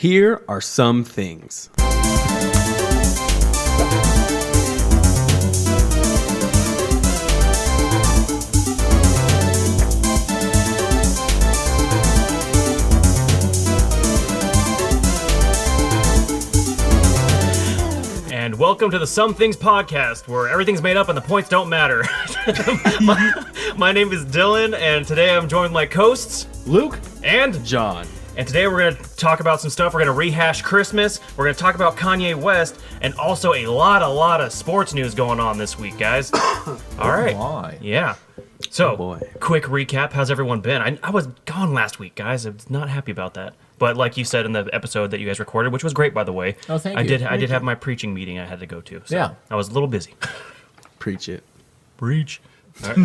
Here are some things. And welcome to the Some Things podcast, where everything's made up and the points don't matter. My name is Dylan, and today I'm joined with my hosts, Luke and John. And today we're going to talk about some stuff. We're going to rehash Christmas. We're going to talk about Kanye West, and also a lot of sports news going on this week, guys. All right. My. Yeah. So, quick recap. How's everyone been? I was gone last week, guys. I was not happy about that. But like you said in the episode that you guys recorded, which was great, by the way. Oh, thank you. I did have my preaching meeting I had to go to. So Yeah. I was a little busy. Preach it. Preach. All right,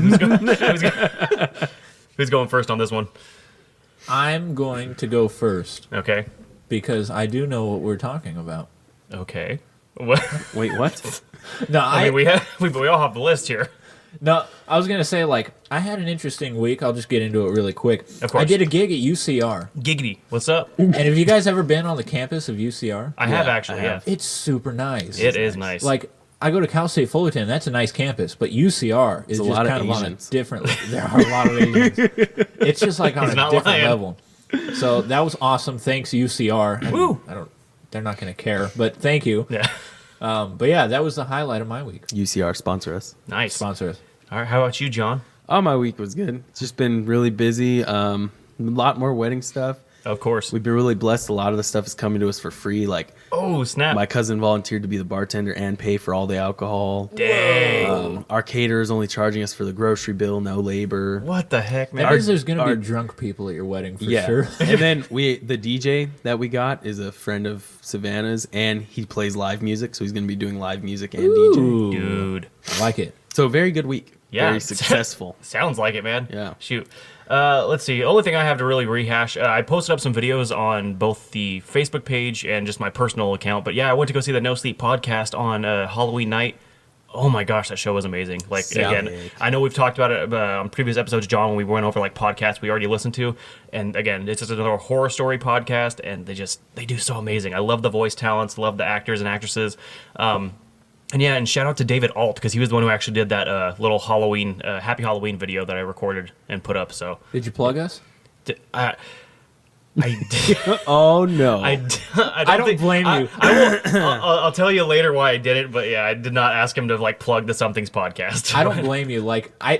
who's going first on this one? I'm going to go first Okay. because I do know what we're talking about. Okay. What? Wait, what? No, I mean, we all have the list here. No, I was going to say, like, I had an interesting week. I'll just get into it really quick. Of course. I did a gig at UCR. Giggity. What's up? And have you guys ever been on the campus of UCR? I have actually. Yeah. It's super nice. It is nice. Like, I go to Cal State Fullerton. That's a nice campus. But UCR is a just lot of kind of on a Asians. different... There are a lot of Asians. It's just, like, on He's a not different lying. level. So that was awesome. Thanks, UCR. And Woo! They're not going to care, but thank you. Yeah. But yeah, that was the highlight of my week. UCR sponsor us. Nice. Sponsor us. All right. How about you, John? Oh, my week was good. It's just been really busy. A lot more wedding stuff. Of course. We've been really blessed. A lot of the stuff is coming to us for free. Like, Oh, snap. my cousin volunteered to be the bartender and pay for all the alcohol. Dang. Our caterer is only charging us for the grocery bill, no labor. What the heck, man? That means there's going to our- be drunk people at your wedding for Yeah. sure. And then the DJ that we got is a friend of Savannah's, and he plays live music, so he's going to be doing live music and DJ. Ooh, Dude. I like it. So a very good week. Yeah. Very successful. Sounds like it, man. Yeah. Shoot. Let's see. The only thing I have to really rehash, I posted up some videos on both the Facebook page and just my personal account. But yeah, I went to go see the No Sleep podcast on Halloween night. Oh my gosh, that show was amazing. Like, Sick. again, I know we've talked about it on previous episodes, John, when we went over like podcasts we already listened to. And again, it's just another horror story podcast, and they do so amazing. I love the voice talents, love the actors and actresses. And yeah, and shout out to David Alt, because he was the one who actually did that little Halloween, Happy Halloween video that I recorded and put up. So Did you plug us? I did. Oh, no. I don't blame you. I'll tell you later why I did it, but yeah, I did not ask him to like plug the Somethings podcast. I don't blame you. Like, I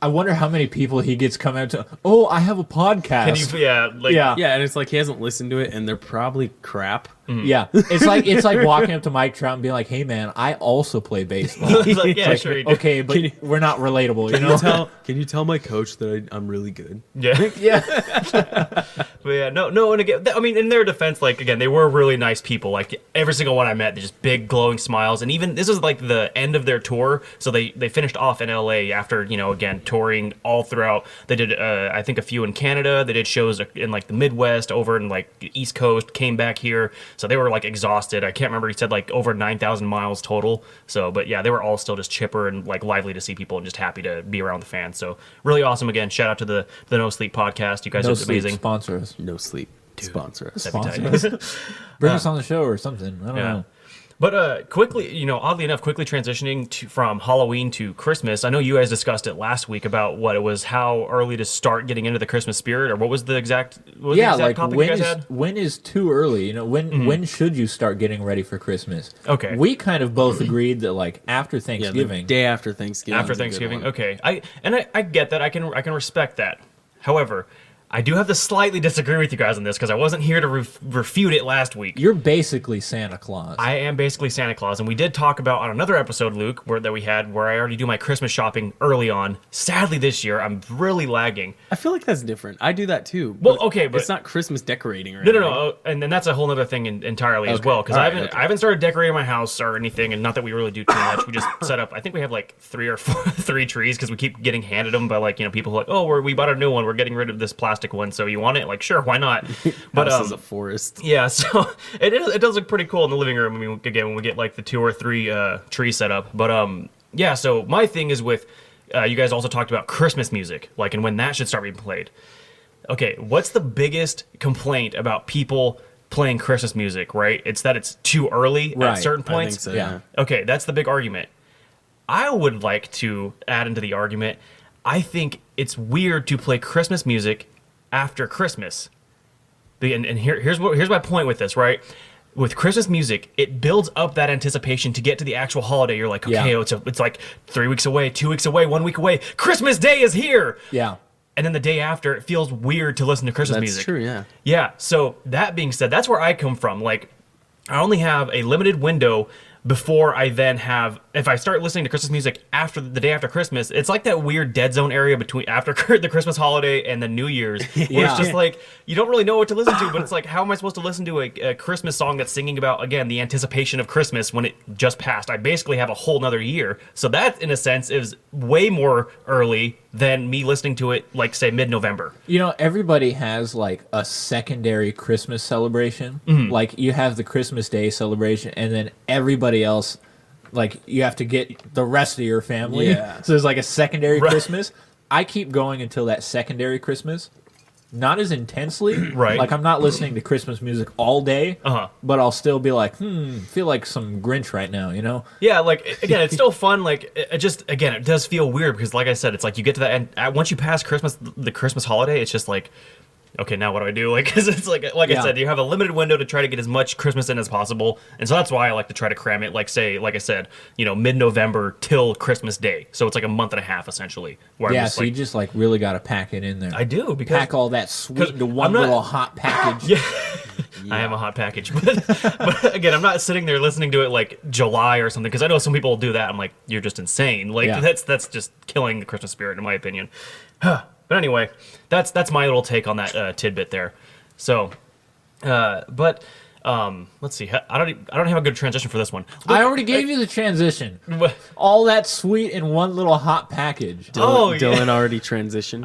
wonder how many people he gets come out to. Oh, I have a podcast. Can you, yeah, like, Yeah. Yeah, and it's like he hasn't listened to it, and they're probably crap. Yeah, it's like walking up to Mike Trout and being like, "Hey, man, I also play baseball." He's like, yeah, Like, sure. You do. okay, but we're not relatable, you know? Can you tell my coach that I'm really good? Yeah. Yeah, But yeah, no, and again, I mean, in their defense, like, again, they were really nice people. Like, every single one I met, they're just big, glowing smiles. And even, this was like the end of their tour, so they finished off in LA after, again, touring all throughout. They did, I think, a few in Canada. They did shows in, like, the Midwest, over in, like, the East Coast, came back here. So they were, like, exhausted. I can't remember, he said, like, over 9,000 miles total. So, but yeah, they were all still just chipper and, like, lively to see people and just happy to be around the fans. So, really awesome. Again, shout out to the No Sleep podcast. You guys no are sleep amazing. sponsor us. No sleep. Sponsor us. That'd be Sponsor tight. us. Bring us on the show or something. I don't know. But quickly, oddly enough, quickly transitioning from Halloween to Christmas. I know you guys discussed it last week about what it was, how early to start getting into the Christmas spirit, or what was the exact, Like topic when you guys is had? when is too early? When should you start getting ready for Christmas? Okay. We kind of both agreed that like after Yeah, the Thanksgiving. day after Thanksgiving. After is a good Thanksgiving, one. okay. I get that. I can respect that. However, I do have to slightly disagree with you guys on this because I wasn't here to refute it last week. You're basically Santa Claus. I am basically Santa Claus, and we did talk about on another episode, Luke, where I already do my Christmas shopping early on. Sadly, this year I'm really lagging. I feel like that's different. I do that too. Well, okay, but it's not Christmas decorating or No, anything. and then that's a whole other thing entirely as Okay. well, because All I right, I haven't started decorating my house or anything, and not that we really do too much. We just set up. I think we have like 3 trees because we keep getting handed them by people who are like, oh, we bought a new one. We're getting rid of this plastic one, so you want it? Like, sure, why not? But House is a forest. yeah, so it does look pretty cool in the living room. I mean, again, when we get like the 2 or 3 trees set up. But yeah. So my thing is with you guys also talked about Christmas music, like, and when that should start being played. Okay, what's the biggest complaint about people playing Christmas music, right? It's that it's too early at Right. certain I think points. so, Yeah. Okay, that's the big argument. I would like to add into the argument, I think it's weird to play Christmas music after Christmas. And here's my point with this, right? With Christmas music, it builds up that anticipation to get to the actual holiday. You're like, okay, Yeah. it's like 3 weeks away, 2 weeks away, 1 week away. Christmas Day is here. Yeah. And then the day after, it feels weird to listen to Christmas That's music. true, yeah. Yeah. So that being said, that's where I come from. Like, I only have a limited window before I then have, if I start listening to Christmas music after the day after Christmas, it's like that weird dead zone area between after the Christmas holiday and the New Year's, where it's Yeah. just like, you don't really know what to listen to, but it's like, how am I supposed to listen to a Christmas song that's singing about, again, the anticipation of Christmas when it just passed? I basically have a whole nother year. So that, in a sense, is way more early than me listening to it, like, say, mid-November. You know, everybody has like a secondary Christmas celebration. Mm-hmm. Like you have the Christmas Day celebration, and then everybody else, like you have to get the rest of your family. Yeah. So there's like a secondary Right. Christmas. I keep going until that secondary Christmas. Not as intensely. Right. Like I'm not listening to Christmas music all day. Uh-huh. But I'll still be like, feel like some Grinch right now, you know? Yeah, like, again, it's still fun. Like, it just, again, it does feel weird because, like I said, it's like you get to that, and once you pass Christmas, the Christmas holiday, it's just like, okay, now what do I do? Like, 'cause it's like I Yeah. said, you have a limited window to try to get as much Christmas in as possible, and so that's why I like to try to cram it. Like, say, like I said, mid-November till Christmas Day, so it's like a month and a half essentially. Where Yeah, I'm just so like, you just like really got to pack it in there. I do because Pack all that sweet into one I'm not- little hot package. Yeah. I am a hot package, but again, I'm not sitting there listening to it like July or something because I know some people will do that. I'm like, you're just insane. Like Yeah. that's just killing the Christmas spirit, in my opinion. But anyway, that's my little take on that tidbit there. So, let's see. I don't have a good transition for this one. I already gave you the transition. All that sweet in one little hot package. Oh, yeah. Dylan already transitioned.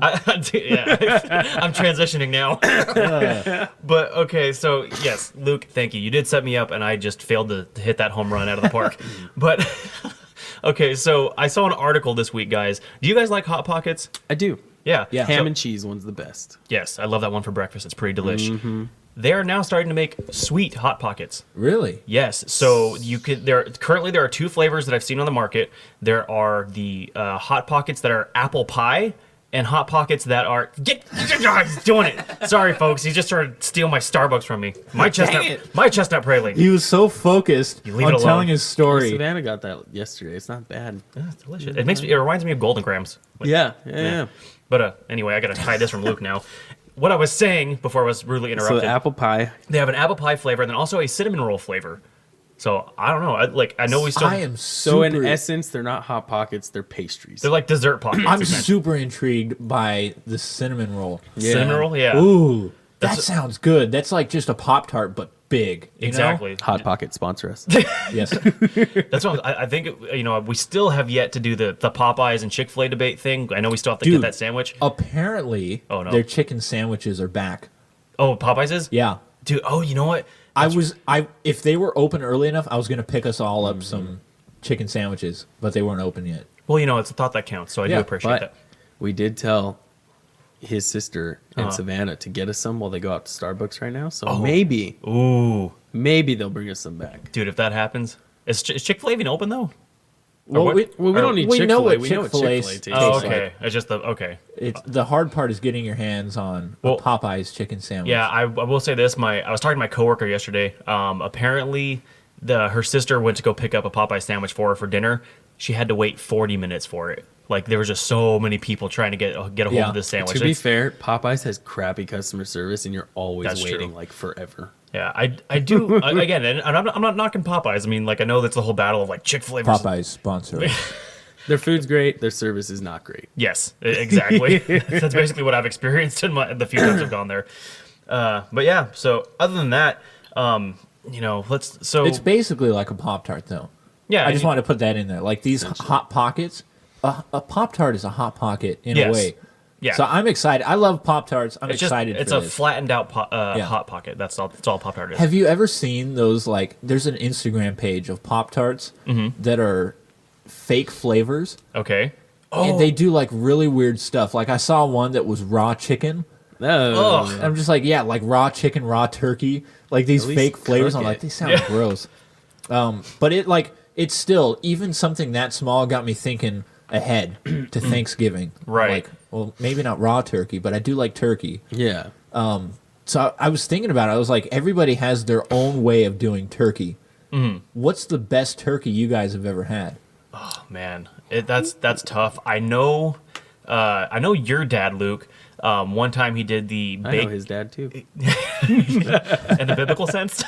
Yeah, I'm transitioning now. But okay, so yes, Luke, thank you. You did set me up, and I just failed to hit that home run out of the park. But okay, so I saw an article this week, guys. Do you guys like Hot Pockets? I do. Yeah. Yeah. Ham So- and cheese one's the best. yes, I love that one for breakfast. It's pretty delish. They are now starting to make sweet Hot Pockets. Really? Yes, so you could. Currently there are two flavors that I've seen on the market. There are the Hot Pockets that are apple pie, and Hot Pockets that are he's doing it. Sorry, folks, he just started to steal my Starbucks from me. My chestnut praline. He was so focused leave it on alone. telling his story. Savannah got that yesterday. It's not bad. It's delicious. It reminds me of Golden Grams. Like, Yeah. But anyway, I gotta hide this from Luke now. What I was saying before I was rudely So interrupted. apple pie. They have an apple pie flavor and then also a cinnamon roll flavor. So I don't know. I know we still. I am So super, in essence, they're not hot pockets. They're pastries. They're like dessert pockets. I'm essentially. super intrigued by the cinnamon roll. Yeah. Cinnamon roll, yeah. Ooh, that That's- sounds good. That's like just a Pop-Tart, but big. You know? Exactly. Hot Pocket sponsor us. Yes. That's what I think. We still have yet to do the Popeyes and Chick-fil-A debate thing. I know we still have to Dude. get that sandwich. Apparently, Oh, no. their chicken sandwiches are back. Oh, Popeyes is? Yeah. Dude. Oh, you know what? If they were open early enough, I was gonna pick us all up some chicken sandwiches, but they weren't open yet. Well, it's a thought that counts. So I do Yeah, appreciate But that. we did tell his sister and Uh-huh. Savannah to get us some while they go out to Starbucks right now. So Oh. maybe Ooh, they'll bring us some back. dude, if that happens, is Chick-fil-A even open though? Well, what? we, Well, we don't need we Chick-fil-A. know what We know what Chick-fil-A Chick-fil-A tastes Oh, tastes okay. like. It's just okay. It's the hard part is getting your hands on Well, a Popeye's chicken sandwich. Yeah, I will say this. I was talking to my coworker yesterday. Apparently, her sister went to go pick up a Popeye sandwich for her for dinner. She had to wait 40 minutes for it. Like there was just so many people trying to get a hold Yeah. of this sandwich. To be It's- fair, Popeyes has crappy customer service, and you're always That's waiting true. like forever. Yeah, I do again, and I'm not knocking Popeyes. I mean, like I know that's the whole battle of like Chick-fil-A versus Popeye's sponsor. Their food's great. Their service is not great. Yes, exactly. That's basically what I've experienced in the few times I've gone there. But yeah, so other than that, It's basically like a Pop-Tart, though. yeah. I just wanted to put that in there. Like these Hot Pockets, a Pop-Tart is a Hot Pocket in Yes. a way. Yeah. So I'm excited. I love Pop-Tarts. I'm it's just excited it's for a this. flattened out Yeah. hot pocket. That's all Pop-Tart is. Have you ever seen those, like, there's an Instagram page of Pop-Tarts that are fake flavors, Okay. and they do, like, really weird stuff. Like, I saw one that was raw chicken, Oh, I'm just like, yeah, like raw chicken, raw turkey, like these At least fake flavors. cook I'm like, it. they sound gross. But it's still, even something that small got me thinking ahead to Thanksgiving. Right. Like, well, maybe not raw turkey, but I do like turkey. yeah. So I was thinking about it. I was like, everybody has their own way of doing turkey. What's the best turkey you guys have ever had? Oh man, that's tough. I know your dad, Luke. One time he did the I know his dad too. in the biblical sense.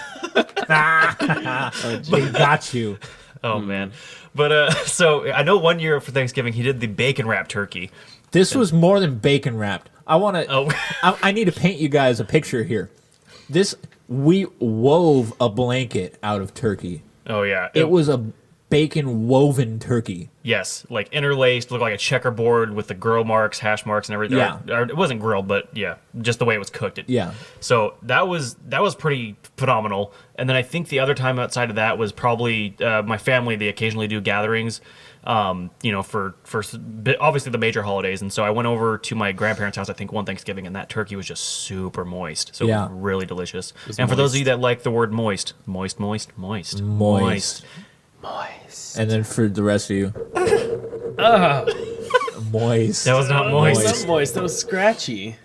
They got you. Oh man, but so I know one year for Thanksgiving he did the bacon wrap turkey. This was more than bacon wrapped. I want to. Oh. I need to paint you guys a picture here. We wove a blanket out of turkey. Oh yeah, It was a bacon woven turkey. yes, like interlaced, looked like a checkerboard with the grill marks, hash marks, and everything. Yeah. Or it wasn't grilled, but yeah, just the way it was cooked. Yeah. So that was pretty phenomenal. And then I think the other time outside of that was probably my family. They occasionally do gatherings, for obviously the major holidays. And so I went over to my grandparents' house, I think one Thanksgiving, and that turkey was just super moist. So Yeah. it was really delicious. was And for those of moist. you that like the word moist. Moist. Moist. And then for the rest of you, moist. That was not moist. Not moist. That was scratchy.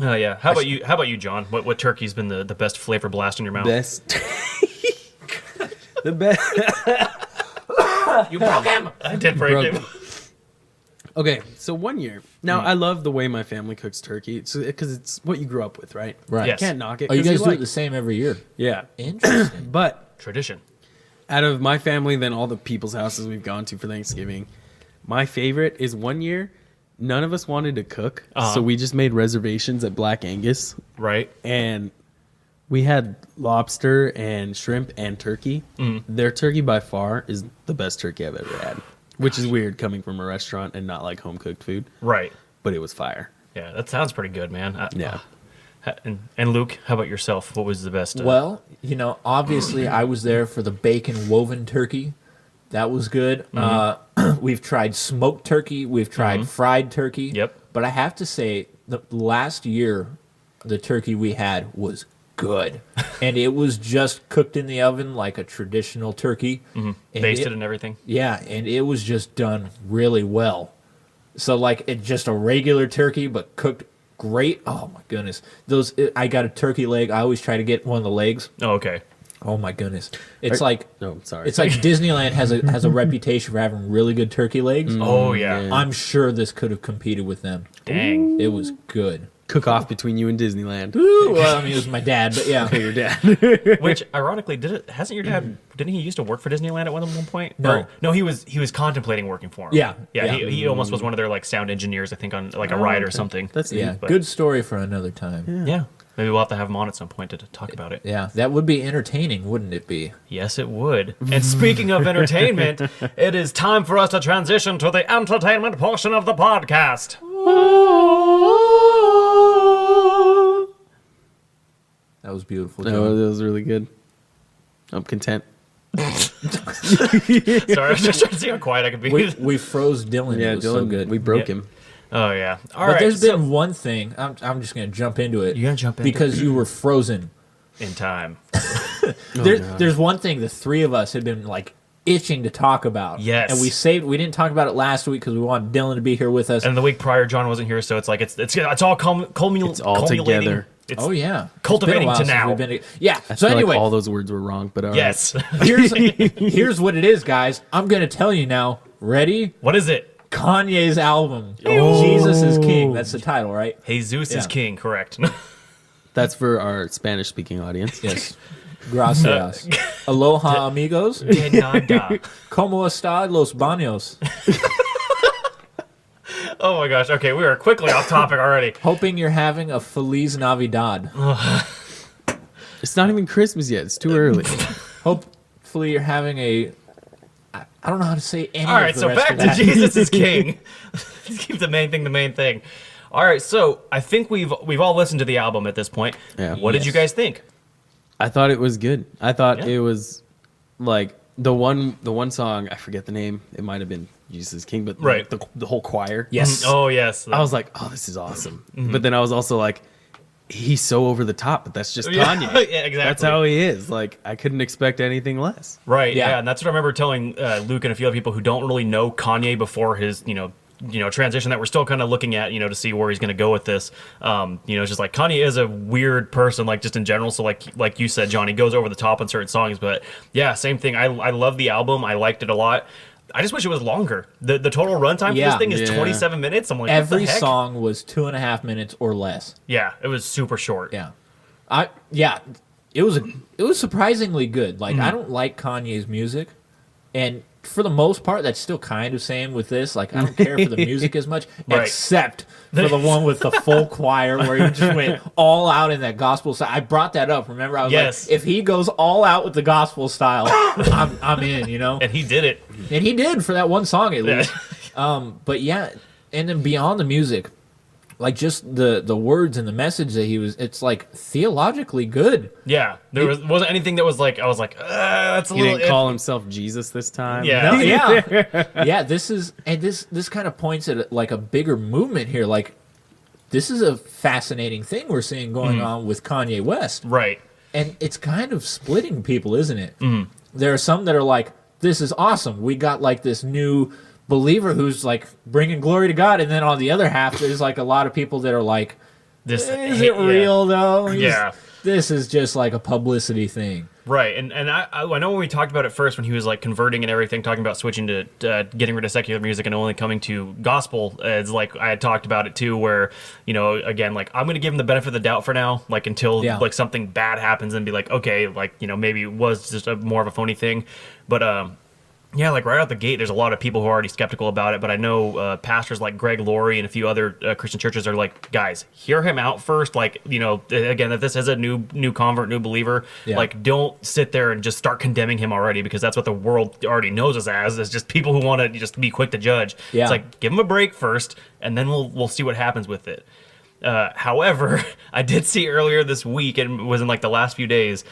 Oh yeah. How about you? How about you, John? What turkey's been the best flavor blast in your mouth? Best. The best. You broke him. I did break Broke him. him. Okay, so one year. Now I love the way my family cooks turkey, because it's what you grew up with, right? Right. Yes. Can't knock it. Oh, you 'cause guys do like it the same every year. Yeah, Interesting. but Tradition. out of my family, then all the people's houses we've gone to for Thanksgiving, my favorite is one year. None of us wanted to cook, so we just made reservations at Black Angus, Right. and we had lobster and shrimp and turkey. Their turkey by far is the best turkey I've ever had, which is weird coming from a restaurant and not like home cooked food, Right. but it was fire. Yeah, that sounds pretty good, man. Yeah. And Luke, how about yourself? What was the best? Well, obviously I was there for the bacon woven turkey. That was good. We've tried smoked turkey. We've tried fried turkey. Yep. But I have to say, the last year, the turkey we had was good. And it was just cooked in the oven like a traditional turkey. And basted and everything. Yeah, and it was just done really well. So like it's just a regular turkey, but cooked great. Oh my goodness, I got a turkey leg. I always try to get one of the legs. Oh, okay. Oh my goodness, it's like Oh, sorry. it's like Disneyland has a reputation for having really good turkey legs. Oh yeah. yeah. I'm sure this could have competed with them. Dang. It was good. Cook off between you and Disneyland. Ooh, well, I mean, it was my dad, but yeah. Your dad. Which ironically, hasn't your dad? Didn't he used to work for Disneyland at one point? No. Or- no. He was contemplating working for him. Yeah, Yeah. yeah. He almost was one of their like sound engineers, I think, on like a ride or something. That's neat. Yeah, But- good story for another time. Yeah. Maybe we'll have to have him on at some point to talk about it. Yeah, that would be entertaining, wouldn't it be? Yes, it would. And speaking of entertainment, it is time for us to transition to the entertainment portion of the podcast. That was beautiful. No, John. that was really good. I'm content. Sorry, I was just trying to see how quiet I could be. We froze Dylan. Yeah, It was Dylan, so good. we broke Yeah. him. Oh yeah. All But right. there's so- been one thing. I'm just going to jump into it. You're gonna jump into because you were frozen. in time. There's one thing the three of us have been like itching to talk about. Yes. And we didn't talk about it last week because we wanted Dylan to be here with us. And the week prior, John wasn't here, so it's like it's all culminating. It's all together. It's oh yeah, cultivating It's been a to while now. since we've yeah. I So feel anyway, like all those words were wrong, but all right. yes. here's what it is, guys. I'm going to tell you now. Ready? What is it? Kanye's album. Jesus is King. That's the title, right? Jesus is Yeah. king. Correct. That's for our Spanish-speaking audience. Yes. Gracias. Aloha, amigos. De nada. ¿Cómo está los baños? Oh my gosh. Okay, we are quickly off topic already. Hoping you're having a Feliz Navidad. It's not even Christmas yet. It's too early. Hopefully you're having a... I don't know how to say any All right, of the so rest back of to that. Jesus is king. Let's keep the main thing the main thing. All right, so I think we've all listened to the album at this point. Yeah. What did you guys think? I thought it was good. I thought Yeah. it was like the one song, I forget the name. It might have been Jesus is King, but Right. the whole choir. Yes. Oh yes. I was like, oh, this is awesome. But then I was also like, he's so over the top, but that's just Yeah. Kanye. Yeah, exactly. That's how he is. Like, I couldn't expect anything less. Right. Yeah. Yeah. And that's what I remember telling Luke and a few other people who don't really know Kanye before his, transition that we're still kind of looking at, to see where he's going to go with this. It's just like Kanye is a weird person, like just in general. So like you said, John, he goes over the top on certain songs, but yeah, same thing. I love the album. I liked it a lot. I just wish it was longer. The total runtime for this thing is 27 minutes. I'm like, what Every the heck? song was 2.5 minutes or less. Yeah, it was super short. Yeah. It was surprisingly good. Like I don't like Kanye's music, and for the most part, that's still kind of same with this. Like I don't care for the music as much, Right. except for the one with the full choir where he just went all out in that gospel style. I brought that up. Remember, I was Yes. like, if he goes all out with the gospel style, I'm in. And he did it. And he did for that one song at least. But yeah, and then beyond the music, like just the words and the message that it's like theologically good. Yeah, there wasn't anything that was like I was like, that's a He little. didn't call himself Jesus this time. Yeah. No, yeah. This kind of points at like a bigger movement here. Like this is a fascinating thing we're seeing going on with Kanye West. Right. And it's kind of splitting people, isn't it? There are some that are like, this is awesome. We got like this new believer who's like bringing glory to God. And then on the other half, there's like a lot of people that are like, This is it real though? Yeah. This is just like a publicity thing. Right, and I know when we talked about it first when he was like converting and everything, talking about switching to getting rid of secular music and only coming to gospel. It's like I had talked about it too, where again, like I'm going to give him the benefit of the doubt for now, like until like something bad happens and be like, okay, like maybe it was just more of a phony thing, but yeah, like right out the gate, there's a lot of people who are already skeptical about it, but I know pastors like Greg Laurie and a few other Christian churches are like, guys, hear him out first. Like, again, that this is a new convert, new believer. Yeah. Like, don't sit there and just start condemning him already because that's what the world already knows us as. It's just people who want to just be quick to judge. Yeah. It's like, give him a break first, and then we'll see what happens with it. However, I did see earlier this week, and it was in like the last few days,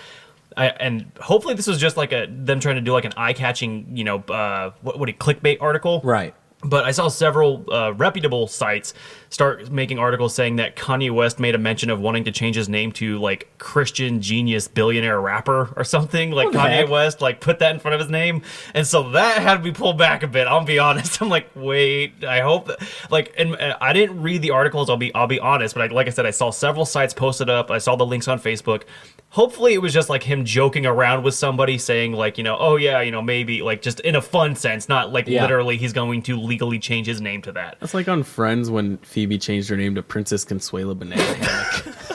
and hopefully this was just like them trying to do like an eye-catching, clickbait article. Right. But I saw several reputable sites start making articles saying that Kanye West made a mention of wanting to change his name to like Christian genius billionaire rapper or something. Like What the Kanye heck? West like put that in front of his name, and so that had to be pulled back a bit. I'll be honest. I'm like, wait. I hope and I didn't read the articles. I'll be honest. But like I said, I saw several sites posted up. I saw the links on Facebook. Hopefully it was just like him joking around with somebody saying like, oh yeah, maybe like just in a fun sense, not like literally he's going to legally change his name to that. That's like on Friends when Phoebe changed her name to Princess Consuela Banana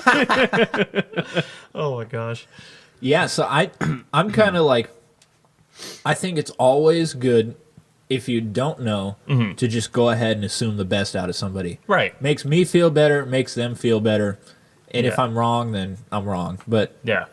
Hammock. Oh my gosh. Yeah, so I'm kind of like, I think it's always good if you don't know to just go ahead and assume the best out of somebody. Right. Makes me feel better, makes them feel better. And if Yeah. I'm wrong, then I'm wrong. But Yeah.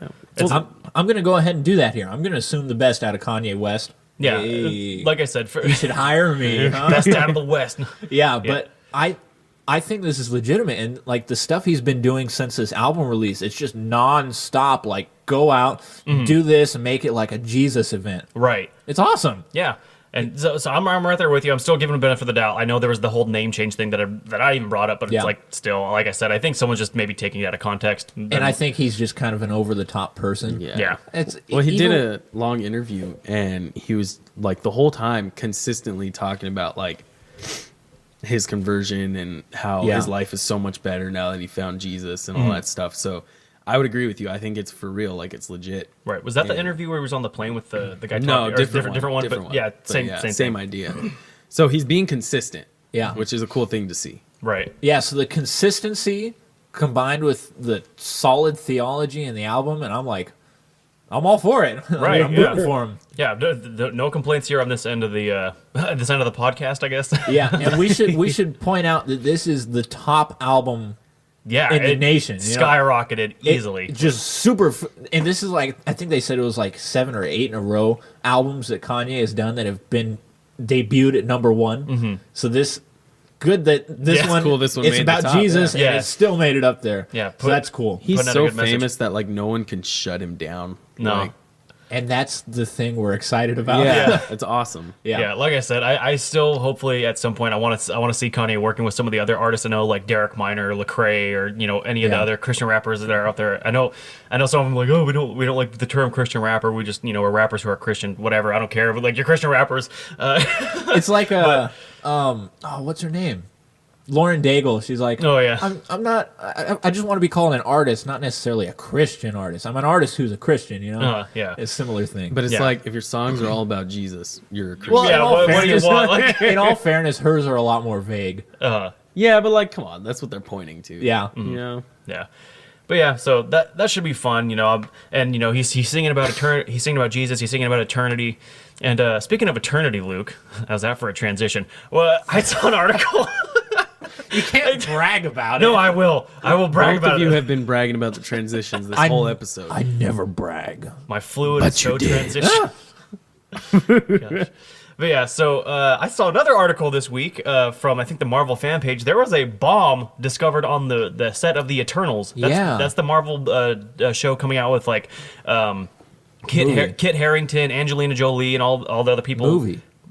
I'm going to go ahead and do that here. I'm going to assume the best out of Kanye West. Yeah. Hey, Like I said, for you should hire me. Huh? best out of the West. Yeah, but I think this is legitimate, and like the stuff he's been doing since this album release, it's just non-stop. Like go out, do this, and make it like a Jesus event. Right. It's awesome. Yeah. And so I'm right there with you. I'm still giving him the benefit of the doubt. I know there was the whole name change thing that I even brought up, but Yeah. it's like still, like I said, I think someone's just maybe taking it out of context. And I think he's just kind of an over-the-top person. Yeah. It's Well, he did even- a long interview, and he was like the whole time consistently talking about like his conversion and how Yeah. his life is so much better now that he found Jesus and all that stuff. So I would agree with you. I think it's for real, like it's legit. Right. Was that the Yeah. interview where he was on the plane with the guy talking? No, or different one. different But one. yeah, But same thing. idea. So he's being consistent. Yeah. which is a cool thing to see. Right. Yeah, so the consistency combined with the solid theology in the album, and I'm like, I'm all for it. Right, I'm yeah. rooting for him. Yeah. No complaints here on this end of the this end of the podcast, I guess. Yeah, and we should point out that this is the top album Yeah. in the nation. You know? Skyrocketed It- easily. just super. And this is like, I think they said it was like 7 or 8 in a row albums that Kanye has done that have been debuted at number one. Mm-hmm. So this, good that this Yeah, one, cool this one it's made the about top, Jesus yeah. and Yeah. it still made it up there. Yeah, so that's cool. He's Putting out a so good message. famous that like no one can shut him down. No. Like, And that's the thing we're excited about. Yeah, it's awesome. Yeah, like I said, I still hopefully at some point I want to see Kanye working with some of the other artists I know, like Derek Minor, Lecrae, or any of the other Christian rappers that are out there. I know some of them are like, oh, we don't like the term Christian rapper. We just we're rappers who are Christian. Whatever, I don't care. But like you're Christian rappers. It's like what's her name? Lauren Daigle. She's like, oh yeah, I'm not. I just want to be called an artist, not necessarily a Christian artist. I'm an artist who's a Christian. yeah. It's a similar thing. But it's like if your songs are all about Jesus, you're a Christian. well, Yeah, in all what do you fairness- want? Like, in all fairness, hers are a lot more vague. Yeah, but like, come on, that's what they're pointing to. Yeah. You know? yeah. But yeah, so that should be fun, and he's singing about he's singing about Jesus, he's singing about eternity. And speaking of eternity, Luke, how's that for a transition? Well, I saw an article. You can't brag about it. No, I will brag Both about of you it. have been bragging about the transitions this whole episode. I never brag. My fluid is so transition. Gosh. But yeah, so I saw another article this week from I think the Marvel fan page. There was a bomb discovered on the set of the Eternals. That's the Marvel show coming out with like Kit Harington, Angelina Jolie, and all the other people.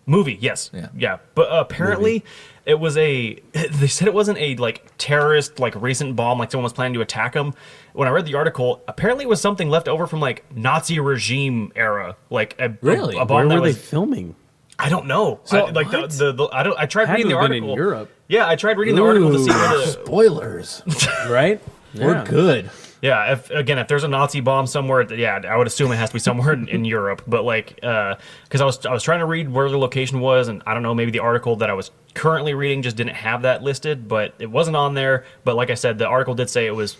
Movie, yes, yeah. But apparently, it was they said it wasn't a like terrorist like recent bomb, like someone was planning to attack them. When I read the article, apparently it was something left over from like Nazi regime era, like a Really? bomb Where that were was. they filming? I don't know. So, like I tried Had reading the to have been article. in Europe, Yeah, I tried reading the article to see where the Spoilers. right? We're good. Yeah, if there's a Nazi bomb somewhere, I would assume it has to be somewhere in Europe. But like, because I was trying to read where the location was, and I don't know, maybe the article that I was currently reading just didn't have that listed, but it wasn't on there. But like I said, the article did say it was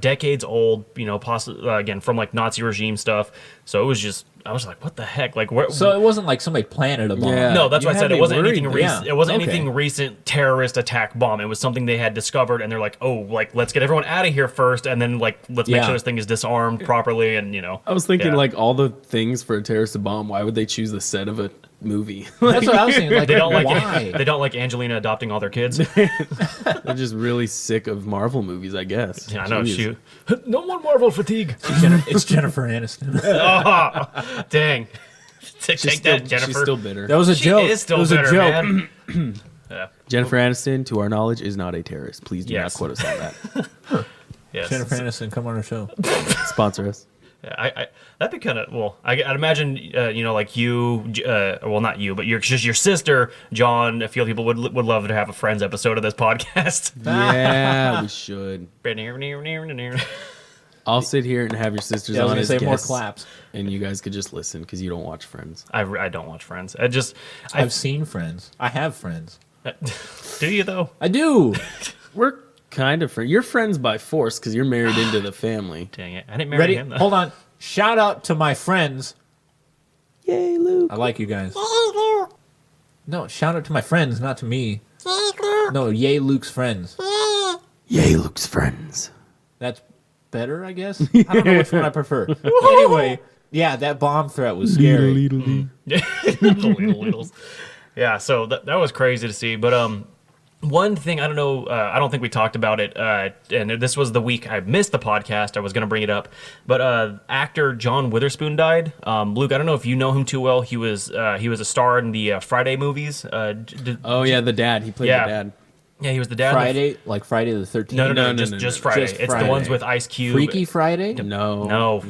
decades old, possibly again from like Nazi regime stuff. So it was just, I was like, what the heck? Like, where? So it wasn't like somebody planted a bomb. Yeah. No, that's You why I had said it me wasn't worried, anything man. recent. Yeah, It wasn't okay. anything recent terrorist attack bomb. It was something they had discovered, and they're like, oh, like let's get everyone out of here first, and then like let's make Yeah. sure this thing is disarmed properly, and I was thinking yeah. like all the things for a terrorist bomb. Why would they choose the set of a movie? That's what I was thinking. Like, They don't why? they don't like Angelina adopting all their kids. They're just really sick of Marvel movies, I guess. Yeah, I know. Jeez. No more Marvel fatigue. It's Jennifer Aniston. Oh, dang. Take She's that, still, Jennifer. she's still bitter. That was a She joke. is still it was bitter, a joke. man. Yeah. Jennifer Aniston, to our knowledge, is not a terrorist. Please do Yes. not quote us on that. Yes. Jennifer Aniston, come on our show. Sponsor us. Yeah, that'd be kind of well. I'd imagine, like you, well, not you, but your sister, John. A few people would love to have a Friends episode of this podcast. Yeah, we should. Yeah, I'll sit here and have your sisters Yeah, I was on gonna as say more guests, claps. and you guys could just listen because you don't watch Friends. I don't watch Friends. I've seen Friends. I have friends. Do you though? I do. We're kind of friends. You're friends by force because you're married into the family. Dang it! I didn't marry Ready? him though. Hold on. Shout out to my friends. Yay, Luke. I like you guys. No, shout out to my friends, not to me. No, yay, Luke's friends. Yay, Luke's friends. That's better, I guess. I don't know which one I prefer. Anyway, yeah, that bomb threat was scary. The littles. Yeah, so that was crazy to see. But one thing, I don't know, I don't think we talked about it, and this was the week I missed the podcast. I was going to bring it up, but actor John Witherspoon died. Luke, I don't know if you know him too well. He was a star in the Friday movies. Oh yeah, the dad. He played Yeah. the dad. Yeah, he was the dad. in the- Friday, like Friday the 13th. No, No, just Friday. Just It's Friday. the ones with Ice Cube. Freaky Friday? No, No,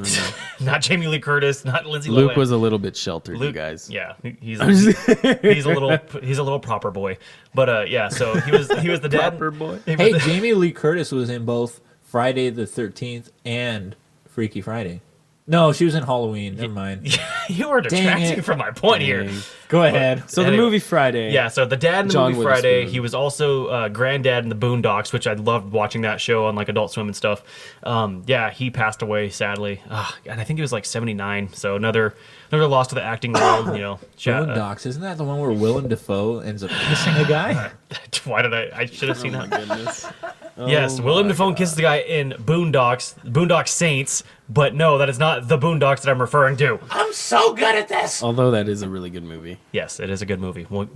not Jamie Lee Curtis, not Lindsay Luke Lohan. was a little bit sheltered, you Luke, guys. yeah, he's a little proper boy, but yeah, so he was the dad. Proper boy. He was Hey, the- Jamie Lee Curtis was in both Friday the 13th and Freaky Friday. No, she was in Halloween. Never mind. you are Dang detracting it. from my point here. Dang. Go ahead. So the Anyway. movie Friday. Yeah, so the dad in the John movie Friday, Witherspoon. he was also granddad in the Boondocks, which I loved watching that show on like Adult Swim and stuff. Yeah, he passed away sadly, and I think he was like 79. So another loss to the acting world. Boondocks. Isn't that the one where Willem Dafoe ends up kissing a guy? Why did I should have seen Oh my that. goodness. Yes, Willem Dafoe kisses the guy in Boondock Saints, but no, that is not the Boondocks that I'm referring to. I'm so good at this. Although that is a really good movie. Yes, it is a good movie. Well,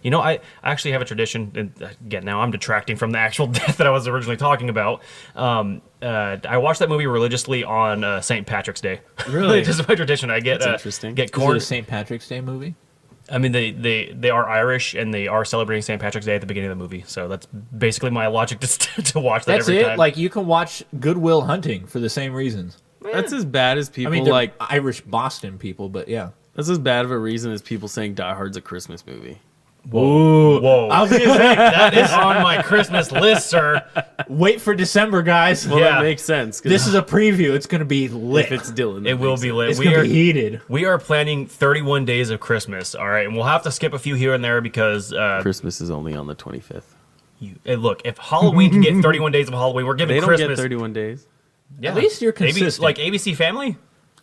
You know, I actually have a tradition, and again, now I'm detracting from the actual death that I was originally talking about. I watch that movie religiously on St. Patrick's Day. Really? Just my tradition. I get That's interesting. get Is corn. it a St. Patrick's Day movie? I mean, they are Irish, and they are celebrating St. Patrick's Day at the beginning of the movie. So that's basically my logic to watch that That's every it. time. Like you can watch Good Will Hunting for the same reasons. That's as bad as I people mean, they're like. Irish Boston people, but yeah. That's as bad of a reason as people saying Die Hard's a Christmas movie. Whoa. I was gonna say, That is on my Christmas list, sir. wait for December, guys. Well, Yeah. that makes sense. 'Cause This is a preview. It's gonna be lit. if it's Dylan. It will be lit. It's gonna be heated. We are planning 31 days of Christmas, all right? And we'll have to skip a few here and there because, Christmas is only on the 25th. look, if Halloween can get 31 days of Halloween, we're giving They don't Christmas. get 31 days. Yeah. At least you're consistent. Like ABC Family?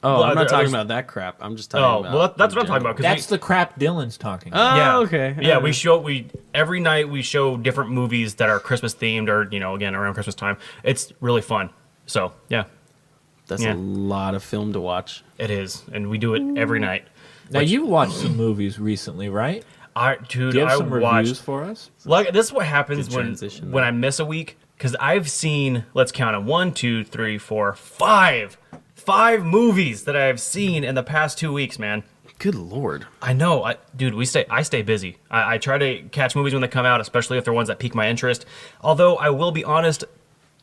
Oh, Well, I'm not there's- talking about that crap. I'm just talking Oh, about. well, that's in what I'm talking about. general. 'cause That's the crap Dylan's talking about. Oh, yeah. okay. Yeah, we every night we show different movies that are Christmas themed or, again, around Christmas time. It's really fun. So, yeah, That's yeah. a lot of film to watch. it is. And we do it every night. Now, you watched some movies recently, right? Dude, Do you have I some watched. reviews for us? Like, this is what happens Good transition, when though. I miss a week. Because I've seen, let's count it, 1, 2, 3, 4, 5. 5 movies that I've seen in the past 2 weeks, man. Good lord. I know, dude. I stay busy. I try to catch movies when they come out, especially if they're ones that pique my interest. Although I will be honest,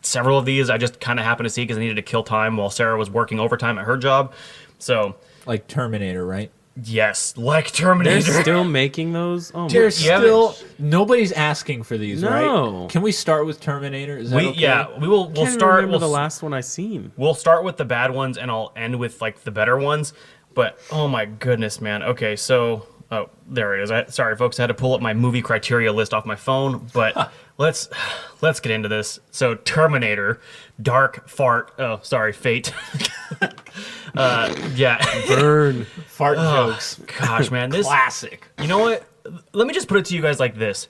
several of these I just kind of happened to see because I needed to kill time while Sarah was working overtime at her job. So Like Terminator, right? yes, like They're Terminator. still making those? Oh, my There's Yeah, still nobody's asking for these, No. right? Can we start with Terminator? Is that okay? We'll Can't start. remember the last one I seen. We'll start with the bad ones, and I'll end with like the better ones. But oh my goodness, man. Okay, so there it is. Sorry, folks, I had to pull up my movie criteria list off my phone. But let's get into this. So Terminator, Dark Fart. Oh, sorry, Fate. Yeah. Burn. Fart jokes. Gosh, man, this. Classic. You know what? Let me just put it to you guys like this.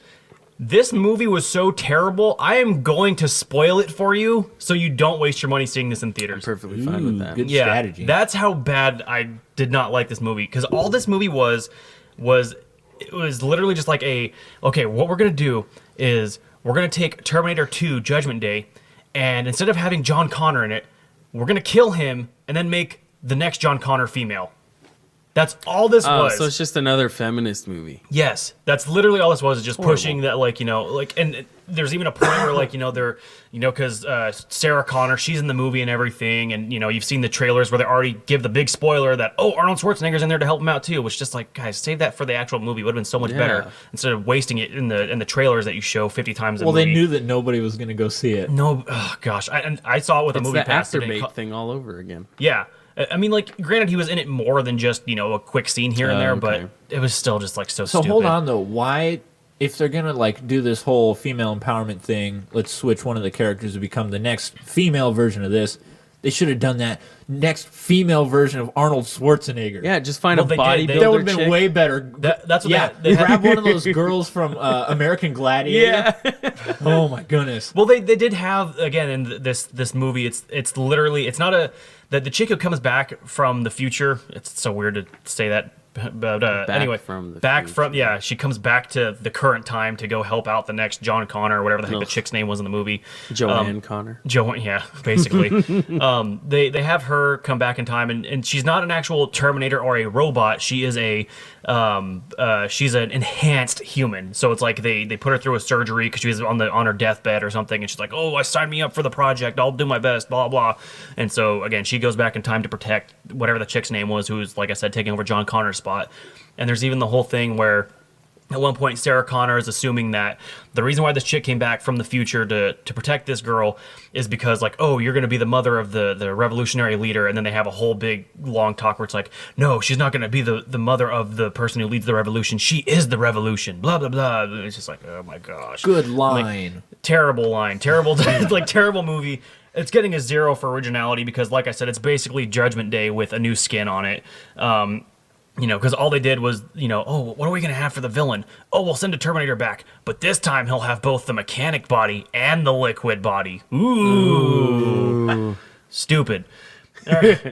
This movie was so terrible, I am going to spoil it for you so you don't waste your money seeing this in theaters. Perfectly fine with that. good Yeah, strategy. that's how bad I did not like this movie. Because all this movie was it was literally just like okay, what we're going to do is we're going to take Terminator 2 Judgment Day, and instead of having John Connor in it, we're going to kill him and then make the next John Connor female. That's all this Oh, was. so it's just another feminist movie. Yes, that's literally all this was. Is just Horrible. pushing that, and there's even a point where, they're, because Sarah Connor, she's in the movie and everything, and you've seen the trailers where they already give the big spoiler that Arnold Schwarzenegger's in there to help him out too, which just like, guys, save that for the actual movie. It would have been so much better Yeah. instead of wasting it in the trailers that you show 50 times. Well, they knew that nobody was going to go see it. No, oh gosh, I saw it with a It's movie the pass. actor It didn't bait thing all over again. Yeah. I mean, granted, he was in it more than just, a quick scene here and there, okay. but it was still just, so So stupid. hold on though, why if they're gonna do this whole female empowerment thing, let's switch one of the characters to become the next female version of this. They should have done that next female version of Arnold Schwarzenegger. Yeah, just find Well, a they did. bodybuilder that would have been chick. way better. That's what Yeah, they had. grab one of those girls from American Gladiator. Yeah. Oh my goodness. Well, they did have, again, in this movie, it's literally, it's not the chick who comes back from the future. It's so weird to say that, but anyway, from the yeah, she comes back to the current time to go help out the next John Connor or whatever the heck the chick's name was in the movie. Joanne Connor. Yeah, basically. They have her come back in time, and she's not an actual Terminator or a robot. She is she's an enhanced human. So it's like they put her through a surgery because she was on her deathbed or something, and she's like, I signed me up for the project. I'll do my best, blah, blah. And so, again, she goes back in time to protect whatever the chick's name was, who's, like I said, taking over John Connor's spot. And there's even the whole thing where at one point, Sarah Connor is assuming that the reason why this chick came back from the future to protect this girl is because, you're going to be the mother of the revolutionary leader. And then they have a whole big, long talk where it's like, no, she's not going to be the mother of the person who leads the revolution. She is the revolution, blah, blah, blah. And it's just like, oh, my gosh. Good line. Terrible line. Terrible, terrible movie. It's getting a 0 for originality because, like I said, it's basically Judgment Day with a new skin on it. Because all they did was, what are we going to have for the villain? We'll send a Terminator back. But this time he'll have both the mechanic body and the liquid body. Ooh. Stupid.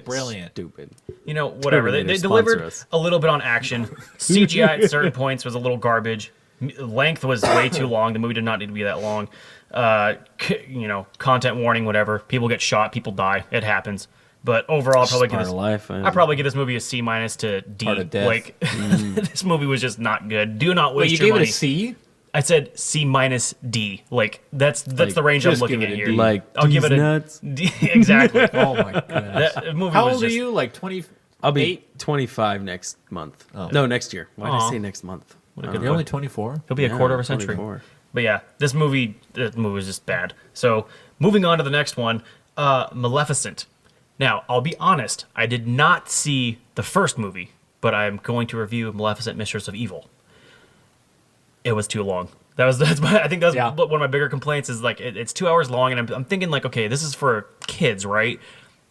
Brilliant. Stupid. Whatever. They Terminator, delivered sponsor us. a little bit on action. CGI at certain points was a little garbage. Length was way too long. The movie did not need to be that long. Content warning, whatever. People get shot, people die. It happens. But overall, I'll probably give Part this. of life. I probably give this movie a C- to D. Part of death. Like this movie was just not good. Do not Wait, waste you your gave money. it a C? I said C- D. Like that's the range I'm just looking give at it a here. D. Like, I'll give it a nuts. D. Exactly. Oh my goodness. That movie How was old are just- you? Like 20? I'll be 25 next month. Oh. No, next year. Why did Aw. I say next month? What a I good don't You're know. only 24? He'll be a Yeah, quarter of a century. 24. But yeah, this movie was just bad. So moving on to the next one, Maleficent. Now, I'll be honest, I did not see the first movie, but I'm going to review Maleficent, Mistress of Evil. It was too long. I think that's Yeah. one of my bigger complaints is like it's 2 hours long, and I'm thinking like, okay, this is for kids, right?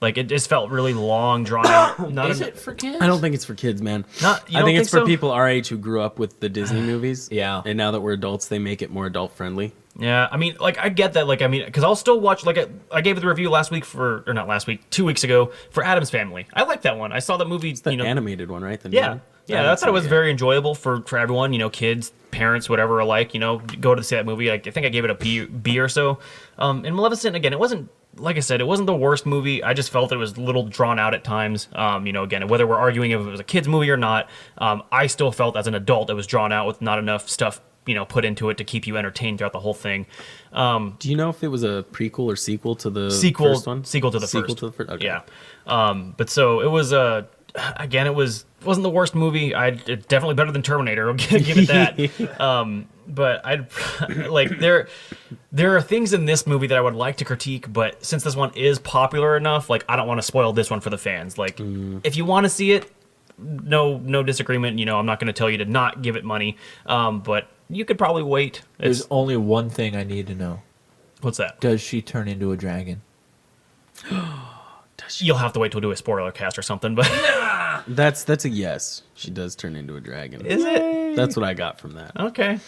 Like it just felt really long, drawn out. Not Is en- it for kids? I don't think it's for kids, man. You I don't think it's think for so? people our age who grew up with the Disney movies. Yeah. And now that we're adults, they make it more adult friendly. Yeah, I mean, like I get that. Like, I mean, because I'll still watch. Like, I gave it the review last week or not last week, 2 weeks ago for Addams Family. I like that one. I saw that movie. The animated one, right? The new Yeah, one? yeah, haven't that's thought it seen was yet. very enjoyable for everyone. Kids, parents, whatever alike. Go to see that movie. I think I gave it a B or so. And Maleficent again, it wasn't. Like I said, it wasn't the worst movie. I just felt it was a little drawn out at times. Again, whether we're arguing if it was a kid's movie or not, I still felt as an adult it was drawn out with not enough stuff, put into it to keep you entertained throughout the whole thing. Do you know if it was a prequel or sequel to the Sequel first one? to the Sequel first. to the first. Okay. Yeah. But so it was again, it wasn't the worst movie. It's definitely better than Terminator. I'll give it that. But I'd like there are things in this movie that I would like to critique, but since this one is popular enough, like I don't want to spoil this one for the fans. Like if you want to see it, no disagreement. I'm not going to tell you to not give it money. But you could probably wait. There's only one thing I need to know. What's that? Does she turn into a dragon? You'll have to wait till we do a spoiler cast or something. But That's a yes. She does turn into a dragon. is it? That's what I got from that. Okay.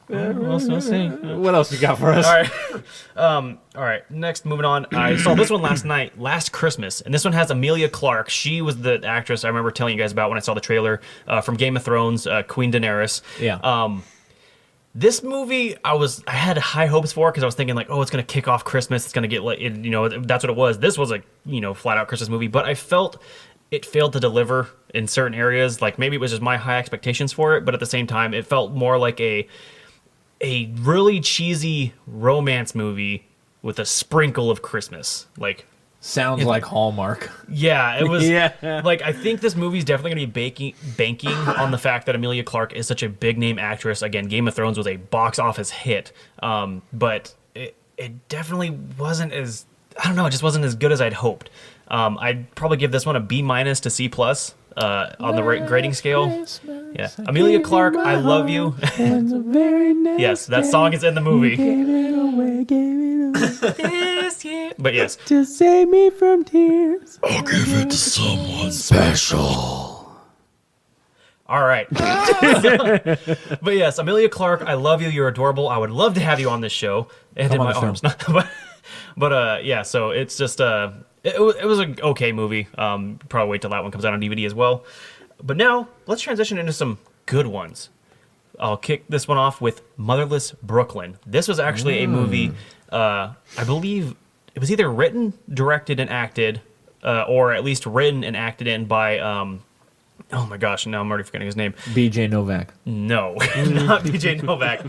We'll see. What else you got for us? All right. All right. Next, moving on. I saw this one last Christmas, and this one has Emilia Clarke. She was the actress I remember telling you guys about when I saw the trailer from Game of Thrones, Queen Daenerys. Yeah. This movie, I had high hopes for because I was thinking like, oh, it's gonna kick off Christmas. It's gonna get like, that's what it was. This was a flat out Christmas movie, but I felt it failed to deliver in certain areas. Like maybe it was just my high expectations for it, but at the same time, it felt more like a really cheesy romance movie with a sprinkle of Christmas. Like, Sounds like Hallmark. yeah, it was. Yeah. Like, I think this movie's definitely going to be banking on the fact that Emilia Clarke is such a big name actress. Again, Game of Thrones was a box office hit, but it definitely wasn't as, I don't know, it just wasn't as good as I'd hoped. I'd probably give this one a B- to C+ on the grading scale. Yeah, Emilia Clarke, I love you. Yes, that song is in the movie. This year. But yes, To save me from tears. I'll give it to someone special. all right. But yes, Emilia Clarke, I love you. You're adorable. I would love to have you on this show. And in on my the show. arms. But yeah, so it's just it was an okay movie. Probably wait till that one comes out on DVD as well. But now let's transition into some good ones. I'll kick this one off with Motherless Brooklyn. This was actually a movie. I believe it was either written, directed, and acted, or at least written and acted in by. Oh my gosh! Now I'm already forgetting his name. BJ Novak. No, not BJ Novak.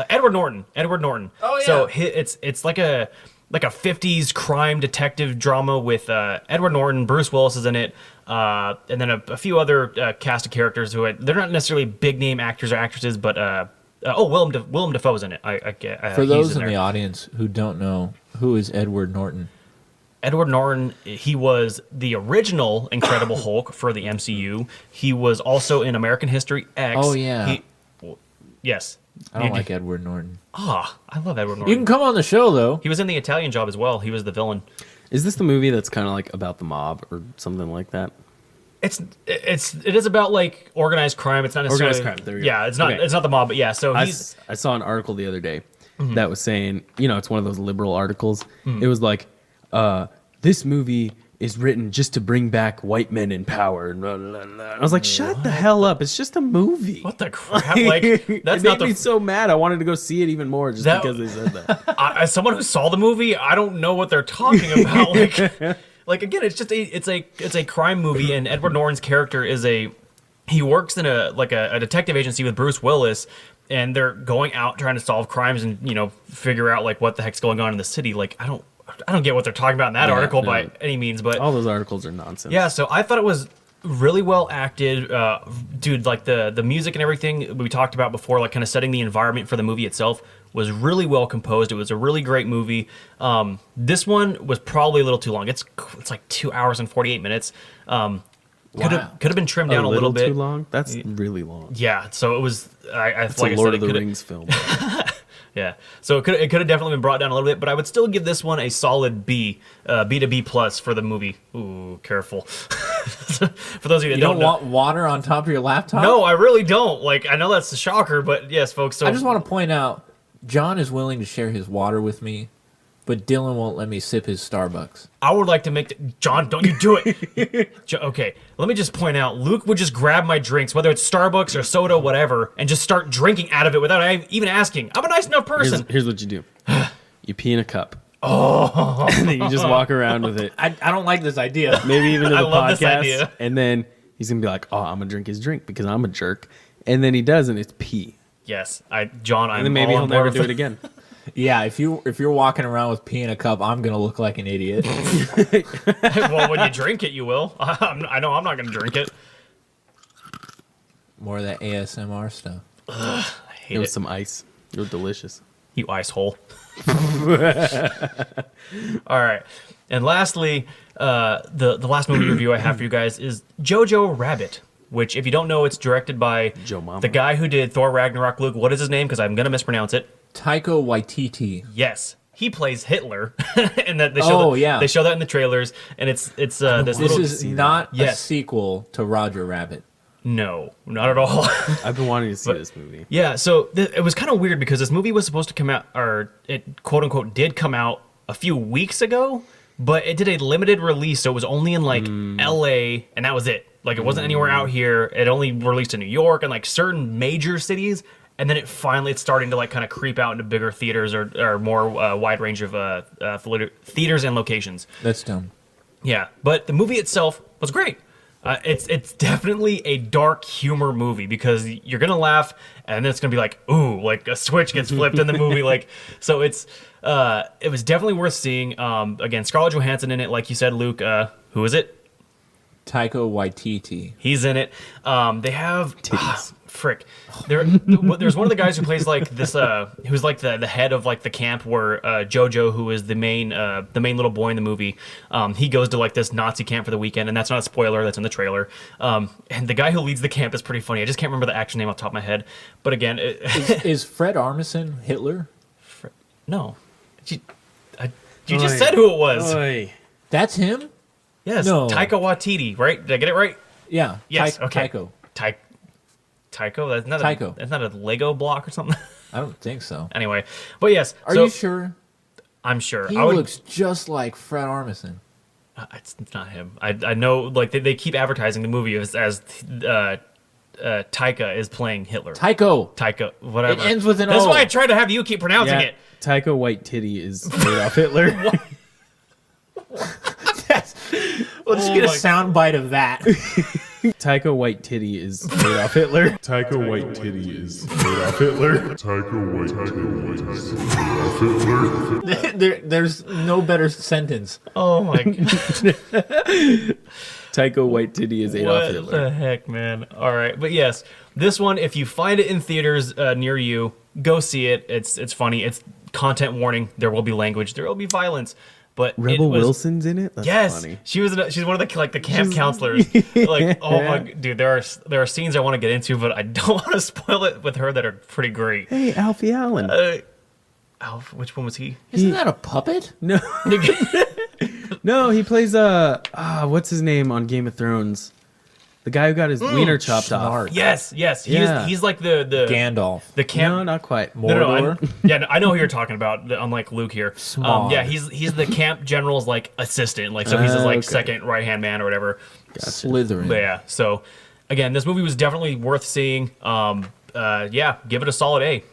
Edward Norton. Edward Norton. Oh, yeah. So it's like a 50s crime detective drama with Edward Norton, Bruce Willis is in it, and then a few other cast of characters they're not necessarily big name actors or actresses, but Willem Dafoe's in it. For he's those in there. the audience who don't know, who is Edward Norton? Edward Norton, he was the original Incredible Hulk for the MCU. He was also in American History X. Oh, yeah. Yes. I don't like Edward Norton. I love Edward Norton. You can come on the show, though. He was in the Italian Job as well. He was the villain. Is this the movie that's kind of like about the mob or something like that? It is about like organized crime. It's not necessarily Organized crime, there you go. Yeah, it's not Okay. it's not the mob, but yeah. So I he's saw an article the other day that was saying, it's one of those liberal articles. Mm-hmm. It was like, this movie is written just to bring back white men in power. And blah, blah, blah. I was like, shut the hell up. It's just a movie. What the crap? Like, that's it not made me so mad. I wanted to go see it even more just because they said that. As someone who saw the movie, I don't know what they're talking about. Like again, it's just it's a crime movie, and Edward Norton's character he works in a detective agency with Bruce Willis, and they're going out trying to solve crimes and figure out like what the heck's going on in the city. Like I don't get what they're talking about in that article by any means, but all those articles are nonsense. Yeah, so I thought it was really well acted, dude. Like the music and everything we talked about before, like kind of setting the environment for the movie itself, was really well composed. It was a really great movie. This one was probably a little too long. It's like 2 hours and 48 minutes. Could have been trimmed down a little bit. Too long? That's really long. Yeah, so it was. It's like a Lord of the Rings film. Yeah, so it could have definitely been brought down a little bit, but I would still give this one a solid B, B to B plus for the movie. Ooh, careful. For those of you that don't want water on top of your laptop? No, I really don't. Like, I know that's a shocker, but yes, folks. So I just want to point out, John is willing to share his water with me, but Dylan won't let me sip his Starbucks. I would like to make... John, don't you do it. Okay, let me just point out, Luke would just grab my drinks, whether it's Starbucks or soda, whatever, and just start drinking out of it without even asking. I'm a nice enough person. Here's what you do. You pee in a cup. Oh. And then you just walk around with it. I don't like this idea. Maybe even to the love this podcast. idea. And then he's going to be like, oh, I'm going to drink his drink because I'm a jerk. And then he does, and it's pee. Yes, John, I'm And then maybe all he'll on board never with do it again. Yeah, if you're walking around with pee in a cup, I'm gonna look like an idiot. Well, when you drink it, you will. I know I'm not going to drink it. More of that ASMR stuff. I hate There was it. some ice. It was delicious. You ice hole. All right. And lastly, the last movie review I have for you guys is Jojo Rabbit, which, if you don't know, it's directed by Joe Mama. the guy who did Thor Ragnarok. Luke, what is his name? Because I'm going to mispronounce it. Taika Waititi. Yes. He plays Hitler, and that they show they show that in the trailers, and it's this This little. is not a Yes. sequel to Roger Rabbit. No, not at all. I've been wanting to see this movie. Yeah, so it was kind of weird because this movie was supposed to come out, or it quote unquote did come out a few weeks ago, but it did a limited release, so it was only in like LA, and that was it. Like it wasn't anywhere out here. It only released in New York and like certain major cities, and then it's starting to like kind of creep out into bigger theaters or more wide range of theaters and locations. That's dumb. Yeah, but the movie itself was great. It's definitely a dark humor movie because you're gonna laugh and then it's gonna be like, ooh, like a switch gets flipped in the movie. Like, so it was definitely worth seeing. Again, Scarlett Johansson in it, like you said, Luke. Who is it? Taika Waititi. He's in it. They have frick. There's one of the guys who plays like this. Who's like the head of like the camp where Jojo, who is the main little boy in the movie, he goes to like this Nazi camp for the weekend, and that's not a spoiler. That's in the trailer. And the guy who leads the camp is pretty funny. I just can't remember the action name off the top of my head. But again, Is Fred Armisen Hitler? no, you just said who it was. Oy. That's him? Yes, No. Taika Waititi. Right? Did I get it right? Yeah. Yes. Okay. Taiko. Tycho? That's not Tycho. That's not a Lego block or something. I don't think so. Anyway, but yes. Are so, you sure? I'm sure. He I would, looks just like Fred Armisen. It's not him. I know. Like they keep advertising the movie as Taika is playing Hitler. Tycho. Whatever. It ends with an That's O. why I tried to have you keep pronouncing Yeah, it. Taika Waititi is Adolf Hitler. Let's just get a sound bite of that. Taika Waititi is Adolf Hitler. Taika Waititi is Adolf Hitler. Taika Waititi is Adolf Hitler. There's no better sentence. Oh my god. Taika Waititi is Adolf What Hitler. the heck, man? All right, but yes, this one, if you find it in theaters near you, go see it. It's funny. It's content warning. There will be language. There will be violence. But Rebel it was, Wilson's in it? That's yes, funny. she's one of the camp counselors. Like, oh my dude, there are scenes I want to get into, but I don't want to spoil it with her that are pretty great. Hey, Alfie Allen. Alf, which one was he? Isn't that a puppet? No. No, he plays what's his name on Game of Thrones? The guy who got his wiener chopped off. Smart. Yes. Yeah. He's like the Gandalf. the camp. No, not quite. No, I know who you're talking about. Unlike Luke here. Smart. Yeah, he's the camp general's like assistant. Like so, he's his like Okay. second right hand man or whatever. Slytherin. But yeah. So again, this movie was definitely worth seeing. Yeah, give it a solid A.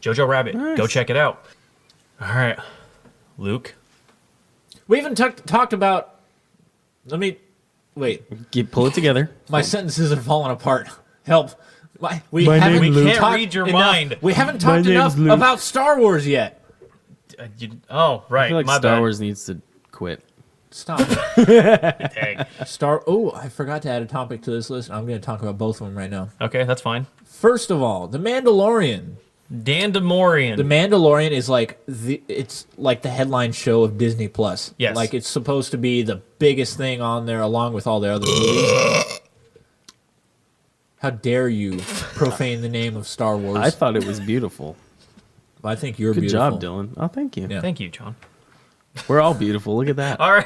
Jojo Rabbit. Nice. Go check it out. All right, Luke. We haven't talked about. Let me wait. Pull it together. My sentences are falling apart. Help. We My haven't name We Luke. can't talked read your enough- mind. We haven't My talked name's enough Luke. about Star Wars yet. Oh, right. I feel like My Star bad. Wars needs to quit. Stop it. Dang. Oh, I forgot to add a topic to this list. I'm going to talk about both of them right now. Okay, that's fine. First of all, The Mandalorian. Dan DeMorian. The Mandalorian is like it's like the headline show of Disney Plus. Yes. Like it's supposed to be the biggest thing on there along with all the other movies. How dare you profane the name of Star Wars? I thought it was beautiful. I think you're Good beautiful. job, Dylan. Oh, thank you. Yeah. Thank you, John. We're all beautiful. Look at that. All right.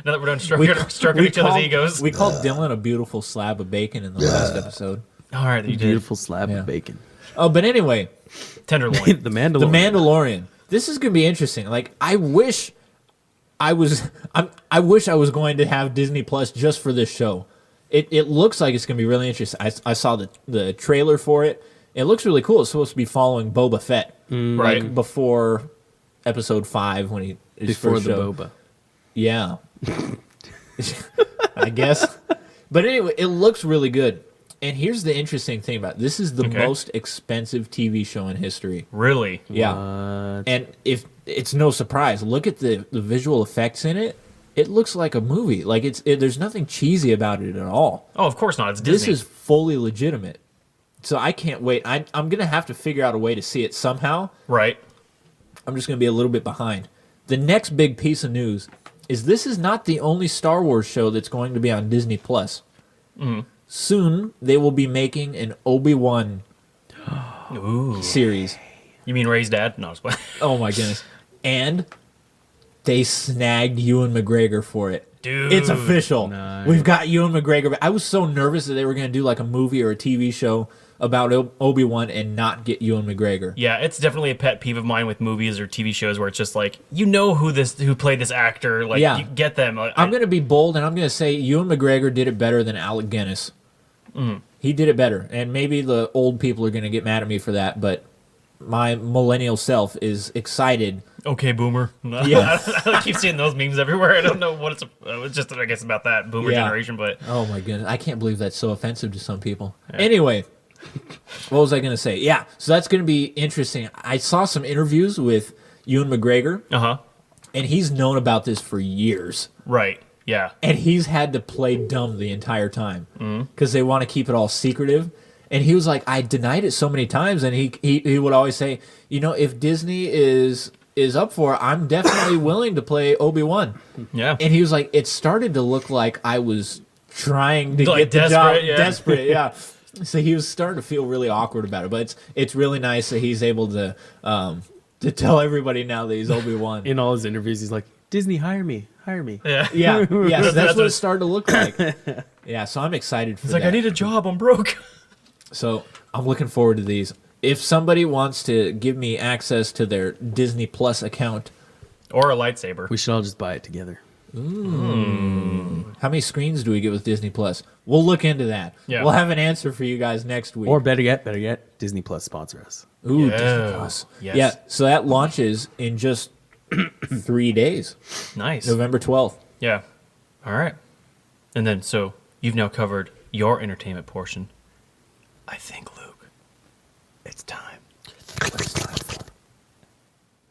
Now that we're done stroking each other's egos. We called Dylan a beautiful slab of bacon in the last episode. All right, you did. Beautiful slab Yeah. of bacon. Oh, but anyway, Tenderloin. The Mandalorian. The Mandalorian. This is going to be interesting. Like, I wish I was going to have Disney Plus just for this show. It looks like it's going to be really interesting. I saw the trailer for it. It looks really cool. It's supposed to be following Boba Fett, Right. like before Episode 5 when he Before first the showed. boba. Yeah, I guess. But anyway, it looks really good. And here's the interesting thing about it. This is the Okay. most expensive TV show in history. Really? Yeah. And if it's no surprise, look at the visual effects in it. It looks like a movie. Like there's nothing cheesy about it at all. Oh, of course not. It's This Disney. is fully legitimate. So I can't wait. I'm going to have to figure out a way to see it somehow. Right. I'm just going to be a little bit behind. The next big piece of news is this is not the only Star Wars show that's going to be on Disney Plus. Soon they will be making an Obi-Wan Ooh. series. You mean Ray's dad? No, it's Oh my goodness. And they snagged Ewan McGregor for it. Dude. It's official. Nice. We've got Ewan McGregor. I was so nervous that they were going to do like a movie or a TV show about Obi-Wan and not get Ewan McGregor. Yeah, it's definitely a pet peeve of mine with movies or TV shows where it's just like, you know who played this actor, like Yeah. you get them. Like, I'm going to be bold and I'm going to say Ewan McGregor did it better than Alec Guinness. He did it better. And maybe the old people are going to get mad at me for that, but my millennial self is excited. okay, boomer. Yeah. I keep seeing those memes everywhere. I don't know what it's just I guess about that boomer Yeah. generation, but Oh my goodness. I can't believe that's so offensive to some people. Anyway, what was I going to say? Yeah, so that's going to be interesting. I saw some interviews with Ewan McGregor, and he's known about this for years. right. Yeah. And he's had to play dumb the entire time because they want to keep it all secretive. And he was like, I denied it so many times. And he would always say, you know, if Disney is up for it, I'm definitely willing to play Obi-Wan. Yeah. And he was like, it started to look like I was trying to Like get the job. desperate, yeah. Desperate, yeah. So he was starting to feel really awkward about it. But it's really nice that he's able to tell everybody now that he's Obi-Wan. In all his interviews, he's like, Disney, hire me. yeah. Yeah, yeah, so that's what what- it started to look like. Yeah, so I'm excited for It's like, that. I need a job. I'm broke. So I'm looking forward to these. If somebody wants to give me access to their Disney Plus account, Or a lightsaber. We should all just buy it together. how many screens do we get with Disney Plus? We'll look into that. Yeah. We'll have an answer for you guys next week. Or better yet, Disney Plus sponsor us. Ooh, Yeah. Disney Plus. Yes. Yeah, so that launches in just 3 days, Nice. November 12th. Yeah. All right. And then, so you've now covered your entertainment portion. I think, Luke, it's time.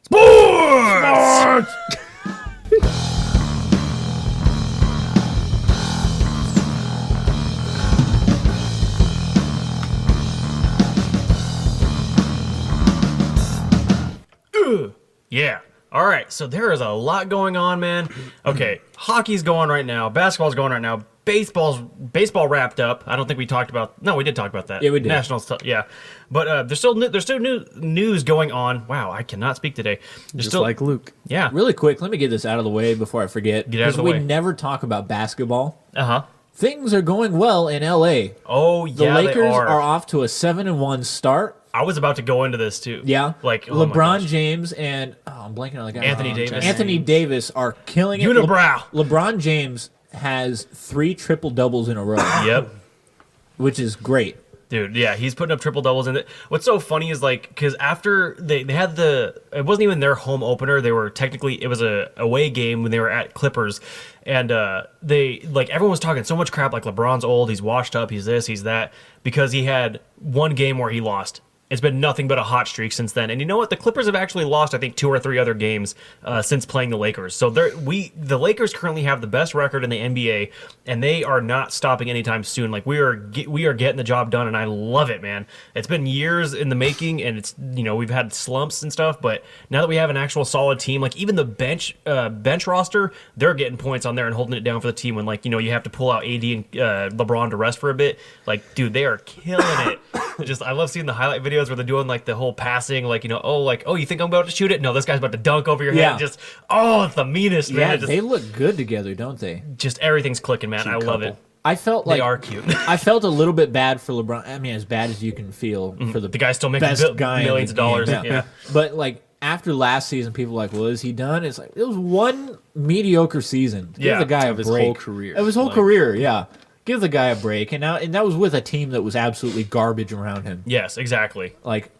Sports! Yeah. All right. So there is a lot going on, man. Okay. Hockey's going right now. Basketball's going right now. Baseball wrapped up. I don't think we talked about. No, we did talk about that. Yeah, we did. Nationals. Yeah. But there's still new news going on. Wow, I cannot speak today. There's Just still like Luke. yeah. Really quick, let me get this out of the way before I forget. Get out of Because the we way. never talk about basketball. Uh huh. things are going well in LA. Oh The yeah, Lakers they are. off to a 7-1 start. I was about to go into this too. Yeah, like oh my LeBron gosh. James and I'm blanking on the guy. Anthony Davis. Anthony Davis are killing it. Unibrow. LeBron James has 3 triple doubles in a row, Yep. which is great. Dude, yeah, he's putting up triple doubles in it. What's so funny is like because after they had it wasn't even their home opener. They were technically it was a away game when they were at Clippers, and they like everyone was talking so much crap like LeBron's old, he's washed up, he's this, he's that because he had one game where he lost. It's been nothing but a hot streak since then. And you know what? The Clippers have actually lost, I think, 2 or 3 other games since playing the Lakers. So the Lakers currently have the best record in the NBA, and they are not stopping anytime soon. Like we are getting the job done, and I love it, man. It's been years in the making, and it's we've had slumps and stuff, but now that we have an actual solid team, like even the bench roster, they're getting points on there and holding it down for the team when you have to pull out AD and LeBron to rest for a bit. Like, dude, they are killing it. I love seeing the highlight videos where they're doing like the whole passing, oh, you think I'm about to shoot it? No, this guy's about to dunk over your head. Yeah. It's the meanest, man. Yeah, they look good together, don't they? Just everything's clicking, man. I love it. I felt They like are cute. I felt a little bit bad for LeBron. I mean, as bad as you can feel for the guy's still making best guy in the millions of dollars. game. Yeah. But like after last season, people were like, well, is he done? It's like it was one mediocre season. Give Yeah, the guy a of his break. whole career. Of his whole Like- career, yeah. Give the guy a break, and that was with a team that was absolutely garbage around him. Yes, exactly. Like,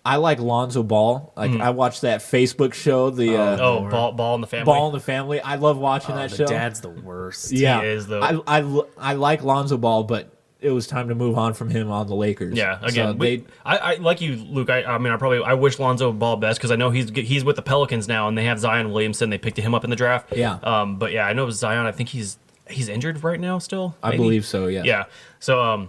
I like Lonzo Ball. Like, I watched that Facebook show, the Ball in the family. Ball in the Family. I love watching that The show. dad's the worst. Yeah, He is, though. I like Lonzo Ball, but it was time to move on from him on the Lakers. Yeah, So again, I like you, Luke. I wish Lonzo Ball best because I know he's with the Pelicans now, and they have Zion Williamson. They picked him up in the draft. Yeah. But yeah, I know Zion. I think he's injured right now still. I maybe? believe so. Yeah. Yeah. So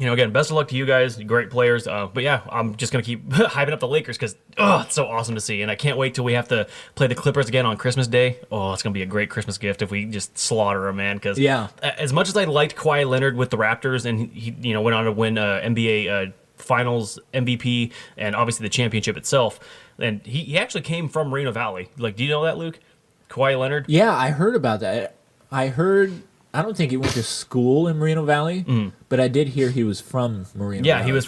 again, best of luck to you guys. Great players. But yeah, I'm just gonna keep hyping up the Lakers because it's so awesome to see, and I can't wait till we have to play the Clippers again on Christmas Day. Oh, it's gonna be a great Christmas gift if we just slaughter them, man. Because Yeah. as much as I liked Kawhi Leonard with the Raptors, and he went on to win NBA Finals MVP and obviously the championship itself, and he actually came from Moreno Valley. Like, do you know that, Luke? Kawhi Leonard. Yeah, I heard about that. I don't think he went to school in Moreno Valley, but I did hear he was from Moreno Yeah, Valley.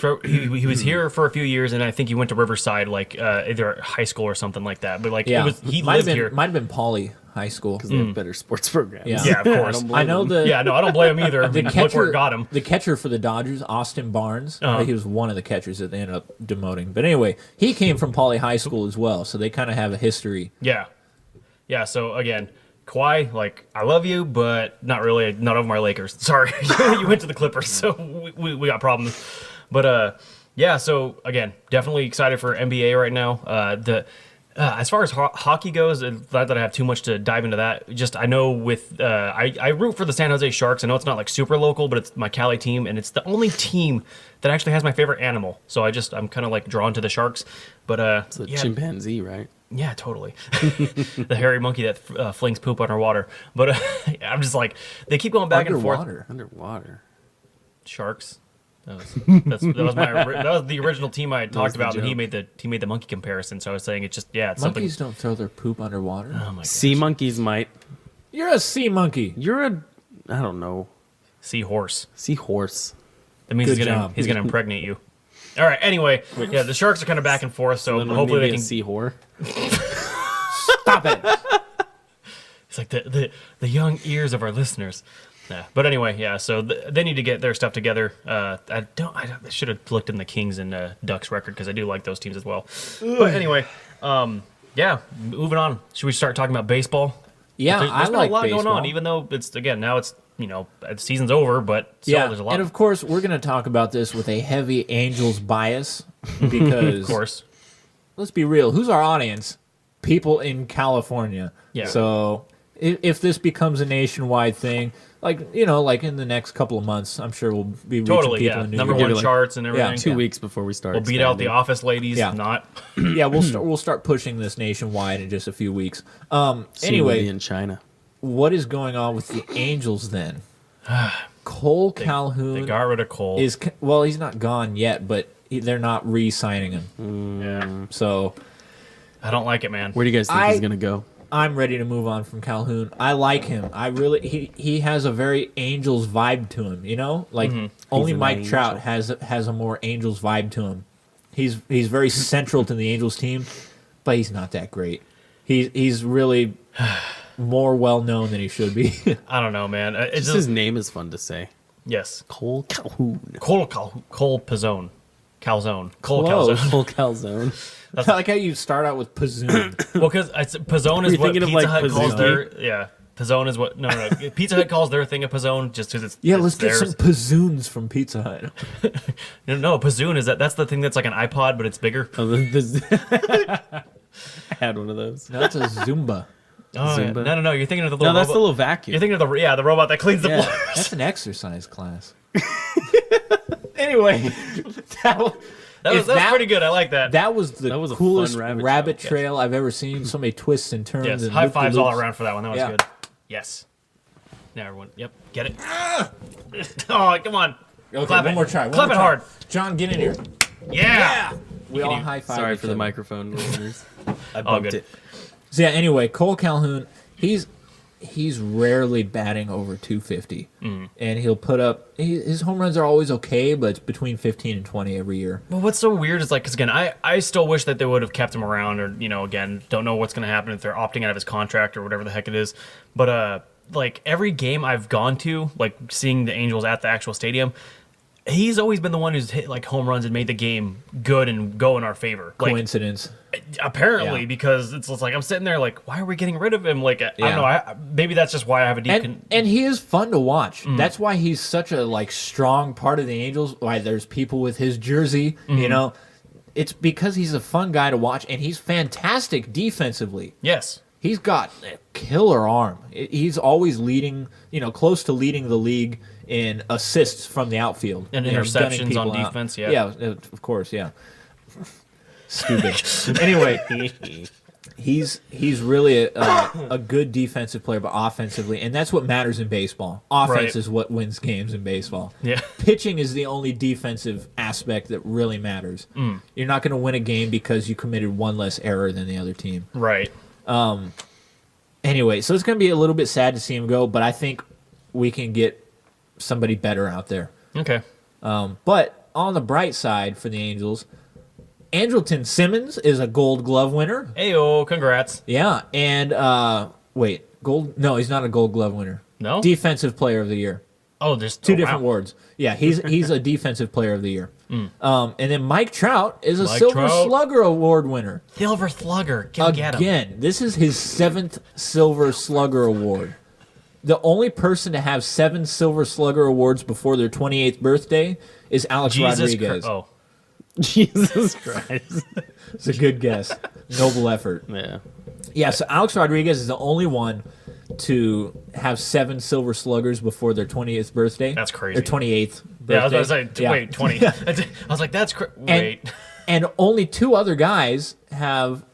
he was here for a few years, and I think he went to Riverside, like either high school or something like that. But like, Yeah. he might have lived been, here. Might have been Pauley High School. Because they have better sports programs. Yeah. Yeah, of course. I don't blame I know them. the Yeah, no, I don't blame him either. the Look where catcher it got him. The catcher for the Dodgers, Austin Barnes. Uh-huh. He was one of the catchers that they ended up demoting. But anyway, he came from Pauley High School as well, so they kind of have a history. Yeah. So again, Kawhi, like, I love you, but not really. Not over my Lakers. Sorry, you went to the Clippers, so we got problems. But yeah. So again, definitely excited for NBA right now. As far as hockey goes, not that I have too much to dive into that. Just I know with I root for the San Jose Sharks. I know it's not like super local, but it's my Cali team, and it's the only team that actually has my favorite animal. So I'm kind of like drawn to the Sharks. But It's a yeah, chimpanzee, right? yeah, totally. The hairy monkey that flings poop underwater. But I'm just like, they keep going back and forth. Underwater. Sharks. That was the original team I had talked was the about, and he joke. made the monkey comparison. So I was saying it's just it's something. Monkeys don't throw their poop underwater. Oh my god. Sea monkeys might. You're a sea monkey. You're I don't know. Seahorse. Seahorse. That means Good job. he's gonna impregnate you. All right. Anyway, yeah, the Sharks are kind of back and forth, so Then hopefully they maybe can. a sea whore. Stop it. It's like the young ears of our listeners. Yeah. But anyway, yeah. So they need to get their stuff together. I should have looked in the Kings and Ducks record because I do like those teams as well. But anyway, yeah. Moving on. Should we start talking about baseball? Yeah, There's I been like a lot baseball. going on, even though now it's the season's over, but still Yeah, there's a lot. and of course we're going to talk about this with a heavy Angels bias because of course. let's be real. Who's our audience? People in California. Yeah. So if this becomes a nationwide thing, like in the next couple of months, I'm sure we'll be reaching Totally, people yeah. in New Number York. one like- charts and everything. 2 weeks before we start. We'll beat out the expanding. Office ladies. Yeah. Not. Yeah, we'll start pushing this nationwide in just a few weeks. Sea Anyway, lady in China. what is going on with the Angels then? Cole Calhoun They got rid of Cole. he's not gone yet, but they're not re-signing him. Yeah. So I don't like it, man. Where do you guys think I- he's gonna go? I'm ready to move on from Calhoun. I like him. He has a very Angels vibe to him, you know? Like only He's an Mike angel. Trout has a more Angels vibe to him. He's very central to the Angels team, but he's not that great. He's really more well known than he should be. I don't know, man. It's Just his name is fun to say. yes. Cole Calhoun. Cole Pizzone. Calzone. Cole Close. Calzone. Cole Calzone. I like how you start out with Pazoon. Well, because Pizzone is You're what thinking of, Pizza like, Hut calls Pizookie? their... Yeah. Pizzone is what... No. Pizza Hut calls their thing a Pizzone just because it's... Yeah, it's let's get theirs. some Pazoons from Pizza Hut. No, Pizzoon is that's the thing that's like an iPod, but it's bigger. Oh, I had one of those. No, that's a Zumba. Oh, yeah. Zumba? No. You're thinking of the No, little that's the robot. little vacuum. You're thinking of the robot that cleans the Yeah. floors. That's an exercise class. Anyway, that was Pretty good. I like that. That was the That was a coolest fun rabbit, rabbit trail I've ever seen. So many twists and turns. Yes. And High fives all loop-de-loops. around for that one. That was Yeah. good. Yes. Now everyone. Yep. Get it. Oh, come on. Okay, Clap one it. more try. Clap it hard. John, get in here. Yeah. We all you- high five. Sorry each for the other. microphone listeners. I All bumped good. it. So yeah. Anyway, Cole Calhoun, he's rarely batting over 250, and he'll put up his home runs are always okay, but it's between 15 and 20 every year. Well, what's so weird is like, because again, I still wish that they would have kept him around, or again, don't know what's going to happen if they're opting out of his contract or whatever the heck it is. But like every game I've gone to, like seeing the Angels at the actual stadium, he's always been the one who's hit like home runs and made the game good and go in our favor. Like Coincidence. apparently, Yeah. because it's like I'm sitting there like, why are we getting rid of him? Like I Yeah. don't know. Maybe that's just why I have a deep. And he is fun to watch. That's why he's such a like strong part of the Angels. Why there's people with his jersey, you know. It's because he's a fun guy to watch, and he's fantastic defensively. yes. He's got a killer arm. He's always leading, close to leading the league in assists from the outfield. And gunning interceptions people on out. defense, yeah. Yeah, of course, yeah. Stupid. Anyway, he's really a good defensive player, but offensively, and that's what matters in baseball. Offense Right. is what wins games in baseball. Yeah. Pitching is the only defensive aspect that really matters. You're not going to win a game because you committed one less error than the other team. Right. Anyway, so it's going to be a little bit sad to see him go, but I think we can get somebody better out there. Okay. But on the bright side for the Angels, Andrelton Simmons is a Gold Glove winner. Heyo, congrats. Yeah, and gold? No, he's not a Gold Glove winner. No? Defensive Player of the Year. Oh, there's Two different awards. Yeah, he's a Defensive Player of the Year. And then Mike Trout is a Mike Silver Trout. Slugger Award winner. Silver Slugger. Get him. Again, this is his 7th Silver Slugger Award. The only person to have 7 Silver Slugger Awards before their 28th birthday is Alex Jesus Rodriguez. Christ. Oh. Jesus Christ. It's a good guess. Noble effort. Yeah. Yeah, so Alex Rodriguez is the only one to have 7 Silver Sluggers before their 28th birthday. That's crazy. Their 28th birthday. Yeah, I was about to say, Yeah. wait, 20. I was like, that's wait. And only 2 other guys have.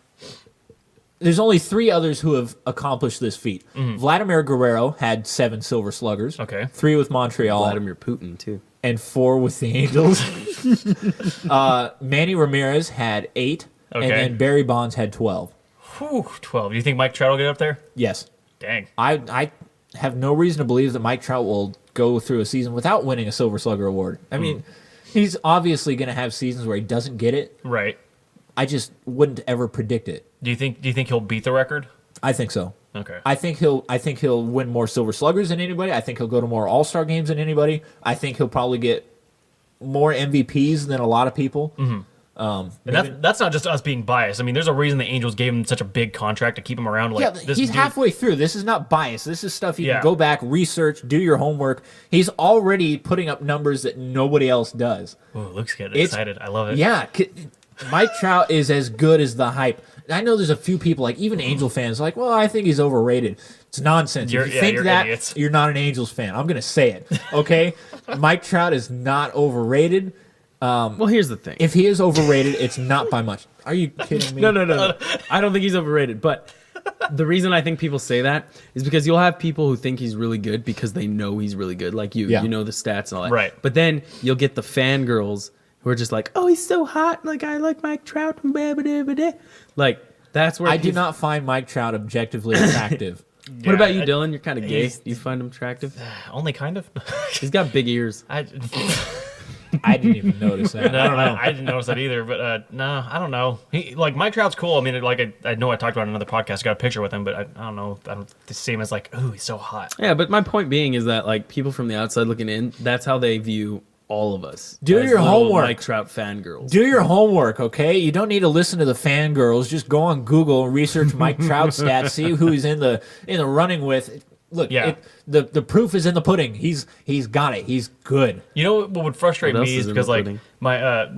There's only 3 others who have accomplished this feat. Vladimir Guerrero had 7 Silver Sluggers. Okay. 3 with Montreal. Vladimir Putin, too. And 4 with the Angels. Manny Ramirez had 8. Okay. And then Barry Bonds had 12. Whew, 12. Do you think Mike Trout will get up there? Yes. Dang. I have no reason to believe that Mike Trout will go through a season without winning a Silver Slugger award. I mean, he's obviously going to have seasons where he doesn't get it. Right. I just wouldn't ever predict it. Do you think he'll beat the record? I think so. Okay. I think he'll win more Silver Sluggers than anybody. I think he'll go to more All-Star games than anybody. I think he'll probably get more MVPs than a lot of people. And that's not just us being biased. I mean, there's a reason the Angels gave him such a big contract to keep him around. Like, Yeah, this he's dude- halfway through. This is not bias. This is stuff you Yeah. can go back, research, do your homework. He's already putting up numbers that nobody else does. Ooh, Luke's getting It's- excited. I love it. Yeah, Mike Trout is as good as the hype. I know there's a few people, like even Angel fans, like, well, I think he's overrated. It's nonsense. You're- If you yeah, think you're that, idiots. you're not an Angels fan. I'm going to say it, okay? Mike Trout is not overrated. Well, here's the thing. If he is overrated, it's not by much. Are you kidding me? No. I don't think he's overrated. But the reason I think people say that is because you'll have people who think he's really good because they know he's really good. Like you. Yeah. You know the stats and all that. Right. But then you'll get the fangirls who are just like, oh, he's so hot. Like, I like Mike Trout. Like, That's where I do not find Mike Trout objectively attractive. What about you, Dylan? You're kind of gay. You find him attractive? Only kind of. He's got big ears. I didn't even notice that. No, I didn't notice that either. But no, I don't know. Mike Trout's cool. I mean, I know I talked about it in another podcast. I got a picture with him, but I don't know. I don't see him as like, ooh, he's so hot. Yeah, but my point being is that like people from the outside looking in, that's how they view all of us. Do as your little homework. Mike Trout fangirls. Do your homework, okay? You don't need to listen to the fangirls. Just go on Google and research Mike Trout stats. See who he's in the running with. Look, Yeah. the proof is in the pudding. He's got it. He's good. You know what would frustrate What else me is is in because the like pudding? my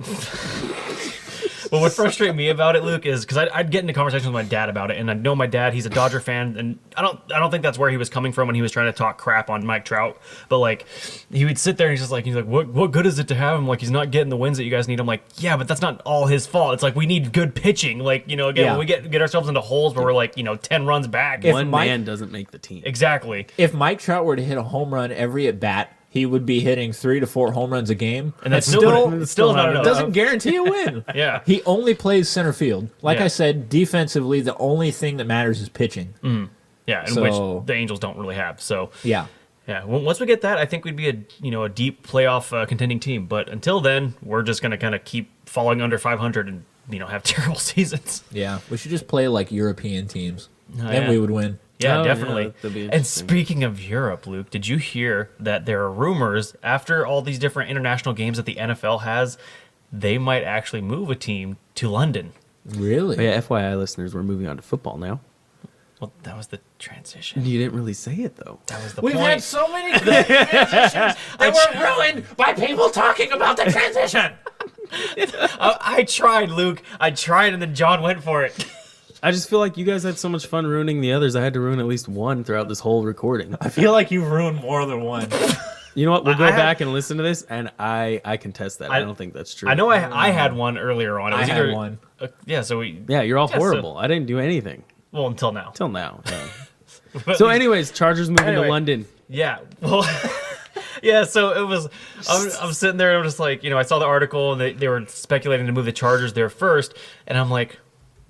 what would frustrate me about it, Luke, is because I'd get into conversations with my dad about it, and I know my dad, he's a Dodger fan, and I don't think that's where he was coming from when he was trying to talk crap on Mike Trout, but like he would sit there and he's like what good is it to have him? Like he's not getting the wins that you guys need. I'm like, yeah, but that's not all his fault. It's like we need good pitching. Like again, when we get ourselves into holes where we're like 10 runs back. One man doesn't make the team. Exactly. If Mike Trout were to hit a home run every at bat, he would be hitting 3 to 4 home runs a game, And that's still still not enough. doesn't guarantee a win. Yeah. He only plays center field. Like Yeah. I said, defensively, the only thing that matters is pitching. Yeah, and So- which the Angels don't really have. So Yeah. yeah, once we get that, I think we'd be a deep playoff contending team. But until then, we're just gonna kind of keep falling under 500 and have terrible seasons. Yeah. We should just play like European teams. Then yeah. we would win. Yeah, Oh, definitely. yeah, that'd be And interesting. speaking of Europe, Luke, did you hear that there are rumors after all these different international games that the NFL has, they might actually move a team to London? Really? But yeah, FYI listeners, we're moving on to football now. Well, that was the transition. You didn't really say it though. That was the We've point. had so many good transitions that were ruined by people talking about the transition. I tried, Luke. I tried, and then John went for it. I just feel like you guys had so much fun ruining the others. I had to ruin at least one throughout this whole recording. I feel like you've ruined more than one. You know what? We'll go I had- back and listen to this, and I contest that. I don't think that's true. I know I had one earlier on. It I was had either, one. Yeah, so we. Yeah, you're all Yeah, so- horrible. I didn't do anything Well, until now. till now. Yeah. But So, anyways, Chargers moving Anyway. to London. yeah, well, yeah. So it was. I'm sitting there and I'm just like, I saw the article and they were speculating to move the Chargers there first, and I'm like,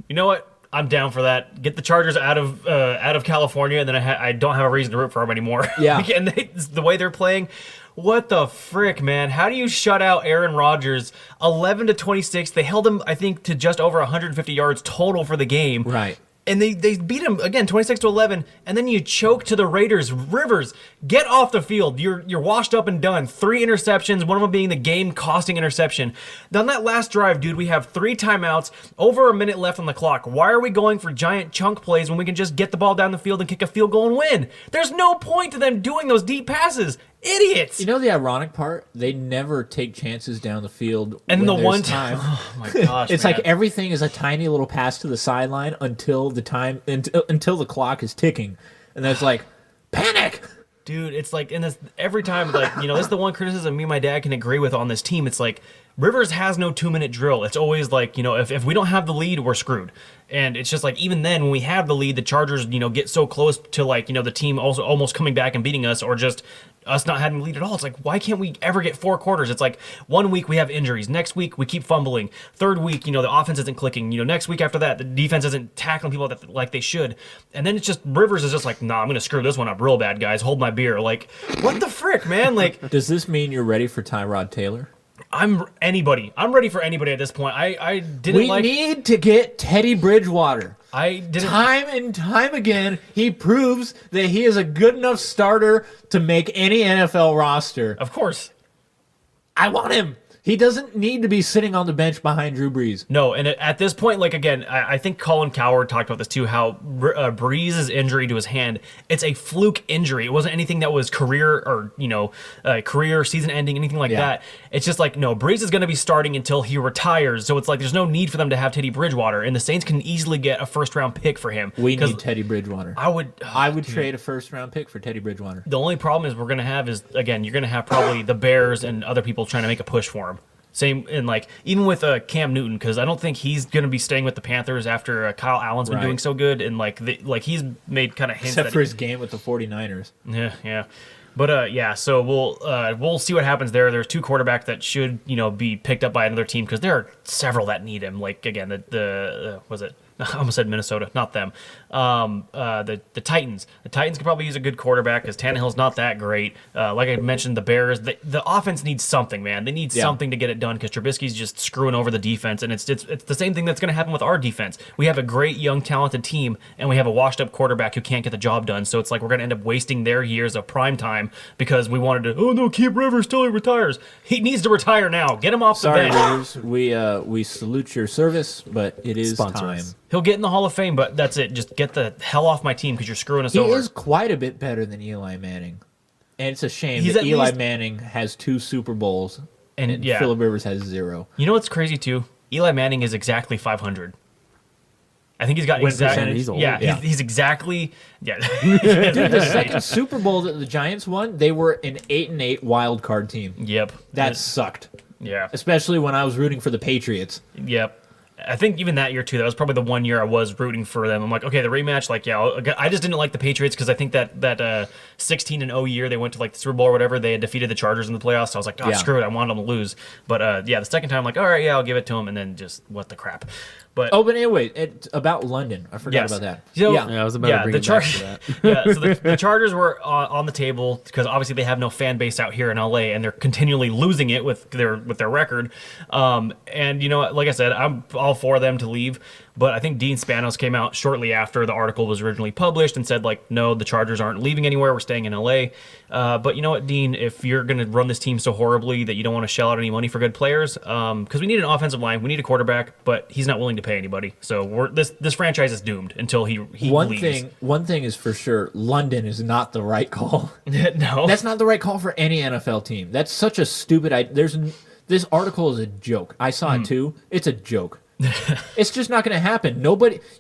you know what? I'm down for that. Get the Chargers out of California, and then I don't have a reason to root for them anymore. Yeah. And the way they're playing. What the frick, man? How do you shut out Aaron Rodgers 11-26? They held him, I think, to just over 150 yards total for the game. Right. And they beat him again 26-11, and then you choke to the Raiders. Rivers, get off the field. You're washed up and done. 3 interceptions, one of them being the game-costing interception. On that last drive, dude, we have 3 timeouts, over a minute left on the clock. Why are we going for giant chunk plays when we can just get the ball down the field and kick a field goal and win? There's no point to them doing those deep passes. Idiots. You know the ironic part? They never take chances down the field. And when the there's one time. Oh my gosh, It's man. like everything is a tiny little pass to the sideline until the clock is ticking, and then it's like panic. Dude, it's like in this every time, like, this is the one criticism me and my dad can agree with on this team. It's like Rivers has no 2-minute drill. It's always like, if we don't have the lead, we're screwed. And it's just like, even then, when we have the lead, the Chargers, get so close to like, the team also almost coming back and beating us, or just us not having the lead at all. It's like, why can't we ever get 4 quarters? It's like 1 week we have injuries. Next week we keep fumbling. 3rd week, the offense isn't clicking. Next week after that, the defense isn't tackling people like they should. And then it's just, Rivers is just like, nah, I'm going to screw this one up real bad, guys. Hold my beer. Like, what the frick, man? Like, Does this mean you're ready for Tyrod Taylor? I'm ready for anybody at this point. I didn't We need to get Teddy Bridgewater. I didn't. Time and time again, he proves that he is a good enough starter to make any NFL roster. Of course. I want him. He doesn't need to be sitting on the bench behind Drew Brees. No, and at this point, like, again, I think Colin Cowherd talked about this too, how Breeze's injury to his hand, it's a fluke injury. It wasn't anything that was career or, career, season ending, anything like that. It's just like, no, Breeze is going to be starting until he retires. So it's like there's no need for them to have Teddy Bridgewater, and the Saints can easily get a first-round pick for him. We 'Cause need Teddy Bridgewater. I would trade a first-round pick for Teddy Bridgewater. The only problem is we're going to have is, again, you're going to have probably the Bears and other people trying to make a push for him. Same, and like, even with Cam Newton, because I don't think he's going to be staying with the Panthers after Kyle Allen's been Right. doing so good, and like he's made kind of hints Except that for his game with the 49ers. yeah. But so we'll see what happens there. There's 2 quarterbacks that should be picked up by another team, because there are several that need him. Like, again, the was it I almost said Minnesota, not them. The Titans. The Titans could probably use a good quarterback because Tannehill's not that great. Like I mentioned, the Bears. The offense needs something, man. They need something to get it done because Trubisky's just screwing over the defense, and it's the same thing that's going to happen with our defense. We have a great young talented team, and we have a washed up quarterback who can't get the job done. So it's like we're going to end up wasting their years of prime time because we wanted to. Oh no, keep Rivers till he retires. He needs to retire now. Get him off the bench. Rivers, we salute your service, but it is Sponsor time. us. He'll get in the Hall of Fame, but that's it. Just get the hell off my team because you're screwing us He over. is quite a bit better than Eli Manning, and it's a shame He's that at Eli least- Manning has 2 Super Bowls and yeah. Phillip Rivers has 0. You know what's crazy too? Eli Manning is exactly 500. I think he's got Win exactly. percentage? He's old. Yeah, Yeah. He's exactly. Yeah. Dude, the second Super Bowl that the Giants won, they were an 8-8 wild card team. Yep. That sucked, Yeah. especially when I was rooting for the Patriots. Yep. I think even that year too. That was probably the one year I was rooting for them. I'm like, okay, the rematch. Like, yeah, I just didn't like the Patriots because I think that 16-0 year they went to like the Super Bowl or whatever. They had defeated the Chargers in the playoffs. So I was like, oh, Yeah. screw it. I wanted them to lose. But yeah, the second time I'm like, all right, yeah, I'll give it to them, and then just what the crap. But Oh, but anyway, it's about London. I forgot Yes. about that. So- yeah. Yeah, I was about to bring the it back Char- to that. yeah, so the Chargers were on the table because obviously they have no fan base out here in LA, and they're continually losing it with their record. And you know, like I said, I'm all for them to leave, but I think Dean Spanos came out shortly after the article was originally published and said like, no, the Chargers aren't leaving anywhere. We're staying in LA. But you know what, Dean, if you're going to run this team so horribly that you don't want to shell out any money for good players, because we need an offensive line, we need a quarterback, but he's not willing to pay anybody. So this franchise is doomed until he One leaves. thing is for sure, London is not the right call. No, That's not the right call for any NFL team. That's such a stupid idea. This article is a joke. I saw it too. It's a joke. It's just not going to happen.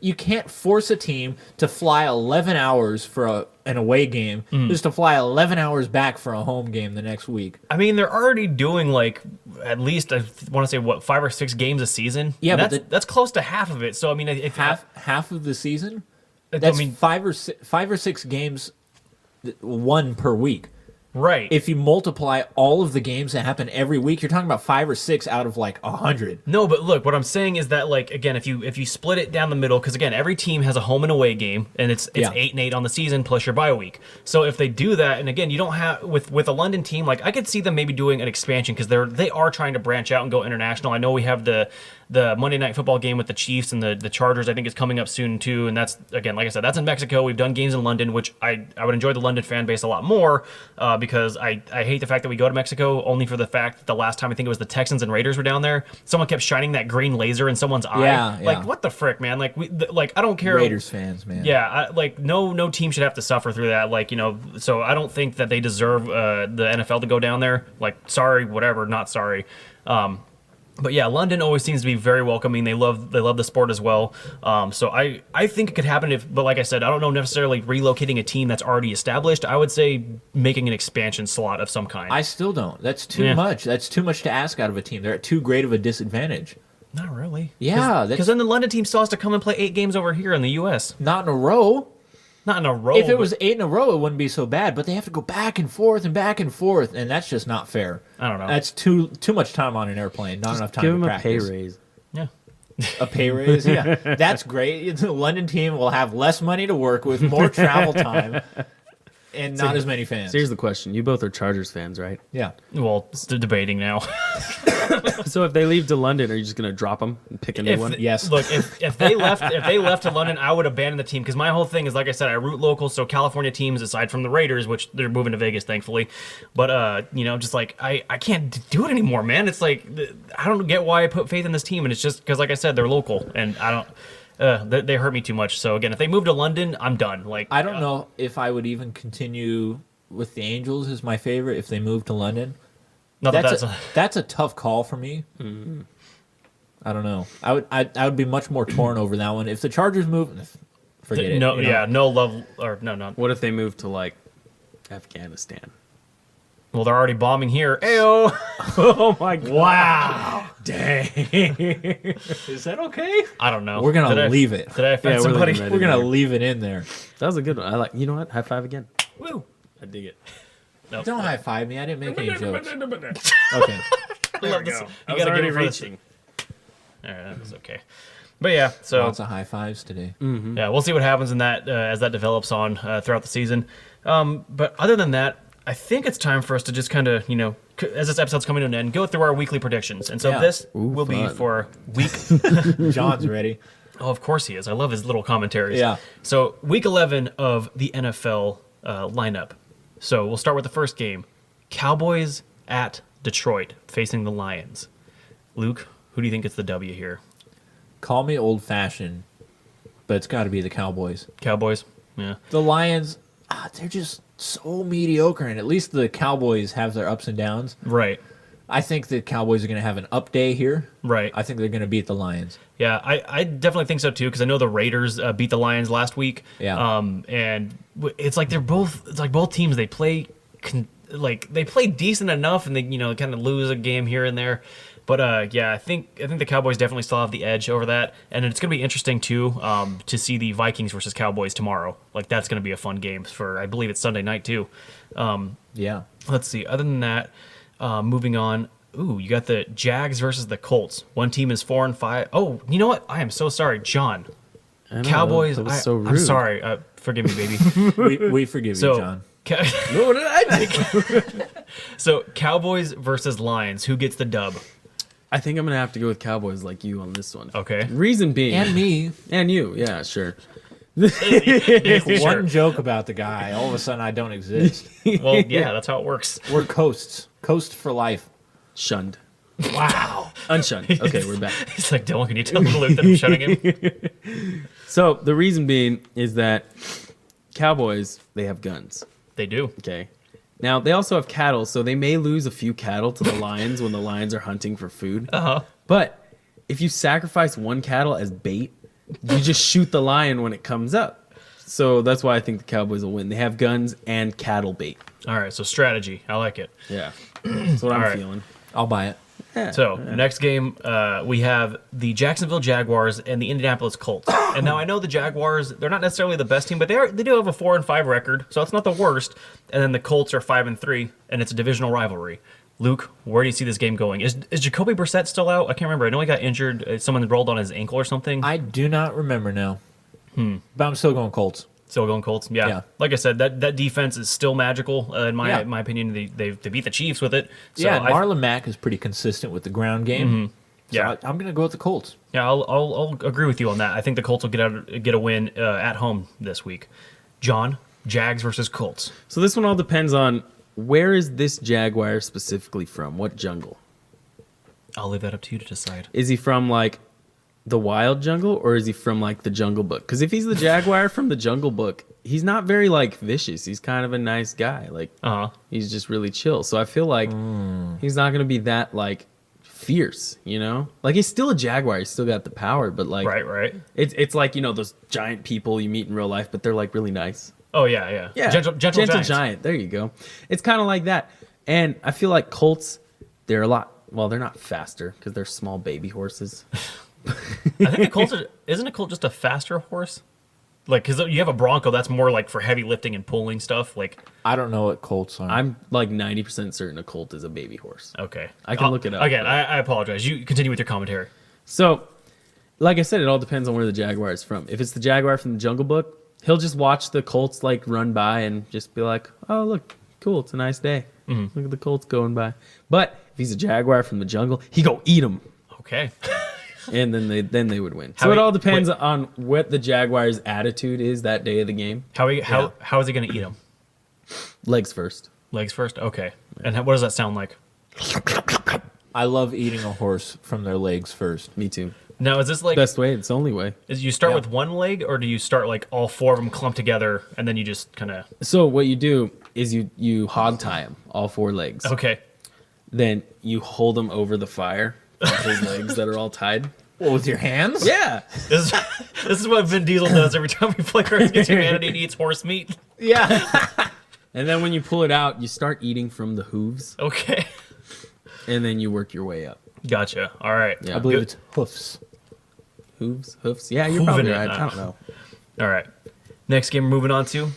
You can't force a team to fly 11 hours for an away game, just to fly 11 hours back for a home game the next week. I mean, they're already doing like at least I want to say what 5 or 6 games a season. Yeah, And but that's close to half of it. So I mean, if Half of the season. That's 5 or 6 games, one per week. right. If you multiply all of the games that happen every week, you're talking about 5 or 6 out of like 100. No, but look, what I'm saying is that like again, if you split it down the middle, because again, every team has a home and away game, and it's Yeah. 8-8 on the season plus your bye week. So if they do that, and again, you don't have with a London team, like I could see them maybe doing an expansion because they are trying to branch out and go international. I know we have the Monday Night Football game with the Chiefs and the Chargers. I think is coming up soon too, and that's again, like I said, that's in Mexico. We've done games in London, which I would enjoy the London fan base a lot more because I hate the fact that we go to Mexico only for the fact that the last time I think it was the Texans and Raiders were down there, someone kept shining that green laser in someone's eye. Yeah, Like yeah. what the frick, man? Like like I don't care. Raiders fans, man. Yeah, like no team should have to suffer through that. Like so I don't think that they deserve the NFL to go down there. Like sorry, whatever, not sorry. But yeah, London always seems to be very welcoming. They love the sport as well. So I think it could happen but like I said, I don't know necessarily relocating a team that's already established. I would say making an expansion slot of some kind. I still don't. That's too much. That's too much to ask out of a team. They're at too great of a disadvantage. Not really. Yeah, because then the London team still has to come and play 8 games over here in the U.S. Not in a row. Not in a row. If it but- was 8 in a row, it wouldn't be so bad. But they have to go back and forth, and that's just not fair. I don't know. That's too much time on an airplane. Not enough time Give to him a practice. pay raise. yeah. A pay raise, yeah, that's great. The London team will have less money to work with, more travel time, and not as many fans. So here's the question: you both are Chargers fans, right? Yeah. Well, it's debating now. So if they leave to London, are you just gonna drop them and pick a new one? Yes. Look, if they left to London, I would abandon the team because my whole thing is like I said, I root local, so California teams aside from the Raiders, which they're moving to Vegas, thankfully. But just like I can't do it anymore, man. It's like I don't get why I put faith in this team, and it's just because like I said, they're local, and I don't. They hurt me too much. So again, if they move to London, I'm done. Like I don't know if I would even continue with the Angels as my favorite if they moved to London. Not that That's a tough call for me. Mm-hmm. I don't know. I would be much more torn over that one. If the Chargers move, forget it. no, you know? yeah, no love or no. What if they move to like Afghanistan? Well, they're already bombing here. Ayo! Oh my god! Wow! Dang! Is that okay? I don't know. We're gonna Did I- leave it. Did I offend Yeah, we're somebody? leaving that We're in gonna there. leave it in there. That was a good one. I like. You know what? High five again. Woo! I dig it. No. Don't high five me. I didn't make any jokes. Okay. I love this. I You was gotta already give it for this. reaching. All right, that was okay. But yeah, so Lots of high fives today. yeah, we'll see what happens in that as that develops on throughout the season. But other than that, I think it's time for us to just kind of, as this episode's coming to an end, go through our weekly predictions. And so Yeah. this will be fun. for week. John's ready. Oh, of course he is. I love his little commentaries. Yeah. So week 11 of the NFL lineup. So we'll start with the first game: Cowboys at Detroit facing the Lions. Luke, who do you think gets the W here? Call me old fashioned, but it's got to be the Cowboys. Cowboys. Yeah. The Lions, they're just so mediocre, and at least the Cowboys have their ups and downs. Right. I think the Cowboys are going to have an up day here. Right. I think they're going to beat the Lions. Yeah, I definitely think so too, because I know the Raiders beat the Lions last week. Yeah. And it's like both teams, they play they play decent enough, and they kind of lose a game here and there. But yeah, I think the Cowboys definitely still have the edge over that, and it's going to be interesting too to see the Vikings versus Cowboys tomorrow. Like that's going to be a fun game for, I believe it's Sunday night too. Yeah. Let's see. Other than that, moving on. Ooh, you got the Jags versus the Colts. One team is 4-5. Oh, you know what? I am so sorry, John. I know, Cowboys. that was so rude. I'm sorry. Forgive me, baby. We forgive So, you, John. What did I do? So Cowboys versus Lions. Who gets the dub? I think I'm gonna have to go with Cowboys like you on this one. Okay. Reason being, And me. and you, yeah, sure. One joke about the guy, all of a sudden I don't exist. Well, yeah, that's how it works. We're coasts. Coast for life. Shunned, Wow. unshunned. Okay, we're back. He's like, Dylan, can you tell Luke that I'm shutting him? So the reason being is that Cowboys, they have guns. They do. Okay. Now they also have cattle, so they may lose a few cattle to the lions when the lions are hunting for food. Uh-huh. But if you sacrifice one cattle as bait, you just shoot the lion when it comes up. So that's why I think the Cowboys will win. They have guns and cattle bait. All right, so strategy. I like it. Yeah. That's what I'm All right. feeling. I'll buy it. Yeah. So next game, we have the Jacksonville Jaguars and the Indianapolis Colts. And now I know the Jaguars, they're not necessarily the best team, but they do have a 4-5 record, so it's not the worst. And then the Colts are 5-3, and it's a divisional rivalry. Luke, where do you see this game going? Is Jacoby Brissett still out? I can't remember. I know he got injured. Someone rolled on his ankle or something. I do not remember now. But I'm still going Colts. Still going Colts? Yeah. Yeah. Like I said, that defense is still magical, in my Yeah. my opinion. They beat the Chiefs with it. So Yeah, and I- Marlon Mack is pretty consistent with the ground game. Yeah. So I'm going to go with the Colts. Yeah, I'll agree with you on that. I think the Colts will get a win at home this week. John, Jags versus Colts. So this one all depends on where is this Jaguar specifically from? What jungle? I'll leave that up to you to decide. Is he from like the wild jungle or is he from like the Jungle Book? Because if he's the Jaguar from the Jungle Book, he's not very like vicious. He's kind of a nice guy. Like he's just really chill. So I feel like he's not gonna be that like fierce, you know? Like he's still a Jaguar. He's still got the power, but like Right. It's like, you know, those giant people you meet in real life, but they're like really nice. Oh yeah. Yeah, Gentle Giants. giant. There you go. It's kind of like that. And I feel like Colts, they're a lot. Well, they're not faster because they're small baby horses. I think the Colts isn't a Colt just a faster horse? Like, because you have a Bronco, that's more like for heavy lifting and pulling stuff. Like, I don't know what Colts are. I'm like 90% certain a colt is a baby horse. okay, I can look it up. Again, I apologize. You continue with your commentary. So, like I said, it all depends on where the Jaguar is from. If it's the Jaguar from the Jungle Book, he'll just watch the Colts like run by and just be like, "Oh, look, cool, it's a nice day. Look at the Colts going by." But if he's a Jaguar from the jungle, he go eat them, Okay. and then they would win. How So it he- all depends on what the Jaguar's attitude is that day of the game. How is he going to eat them? Legs first. Legs first? Okay. And what does that sound like? I love eating a horse from their legs first. Me too. Now, is this like, Best way. It's the only way. is you start Yeah. with one leg, or do you start like all four of them clumped together, and then you just kind of, So what you do is you hog tie him, all four legs. okay. Then you hold them over the fire, his legs that are all tied. Well, with your hands? Yeah. This is what Vin Diesel does every time we play Cards Against Humanity and he eats horse meat. Yeah. And then when you pull it out, you start eating from the hooves, Okay. and then you work your way up. Gotcha. All right. Yeah. I believe Good. it's hoofs. Hooves, hoofs. Yeah, you're Hooving probably it, right. I nah. don't know. All right. Next game we're moving on to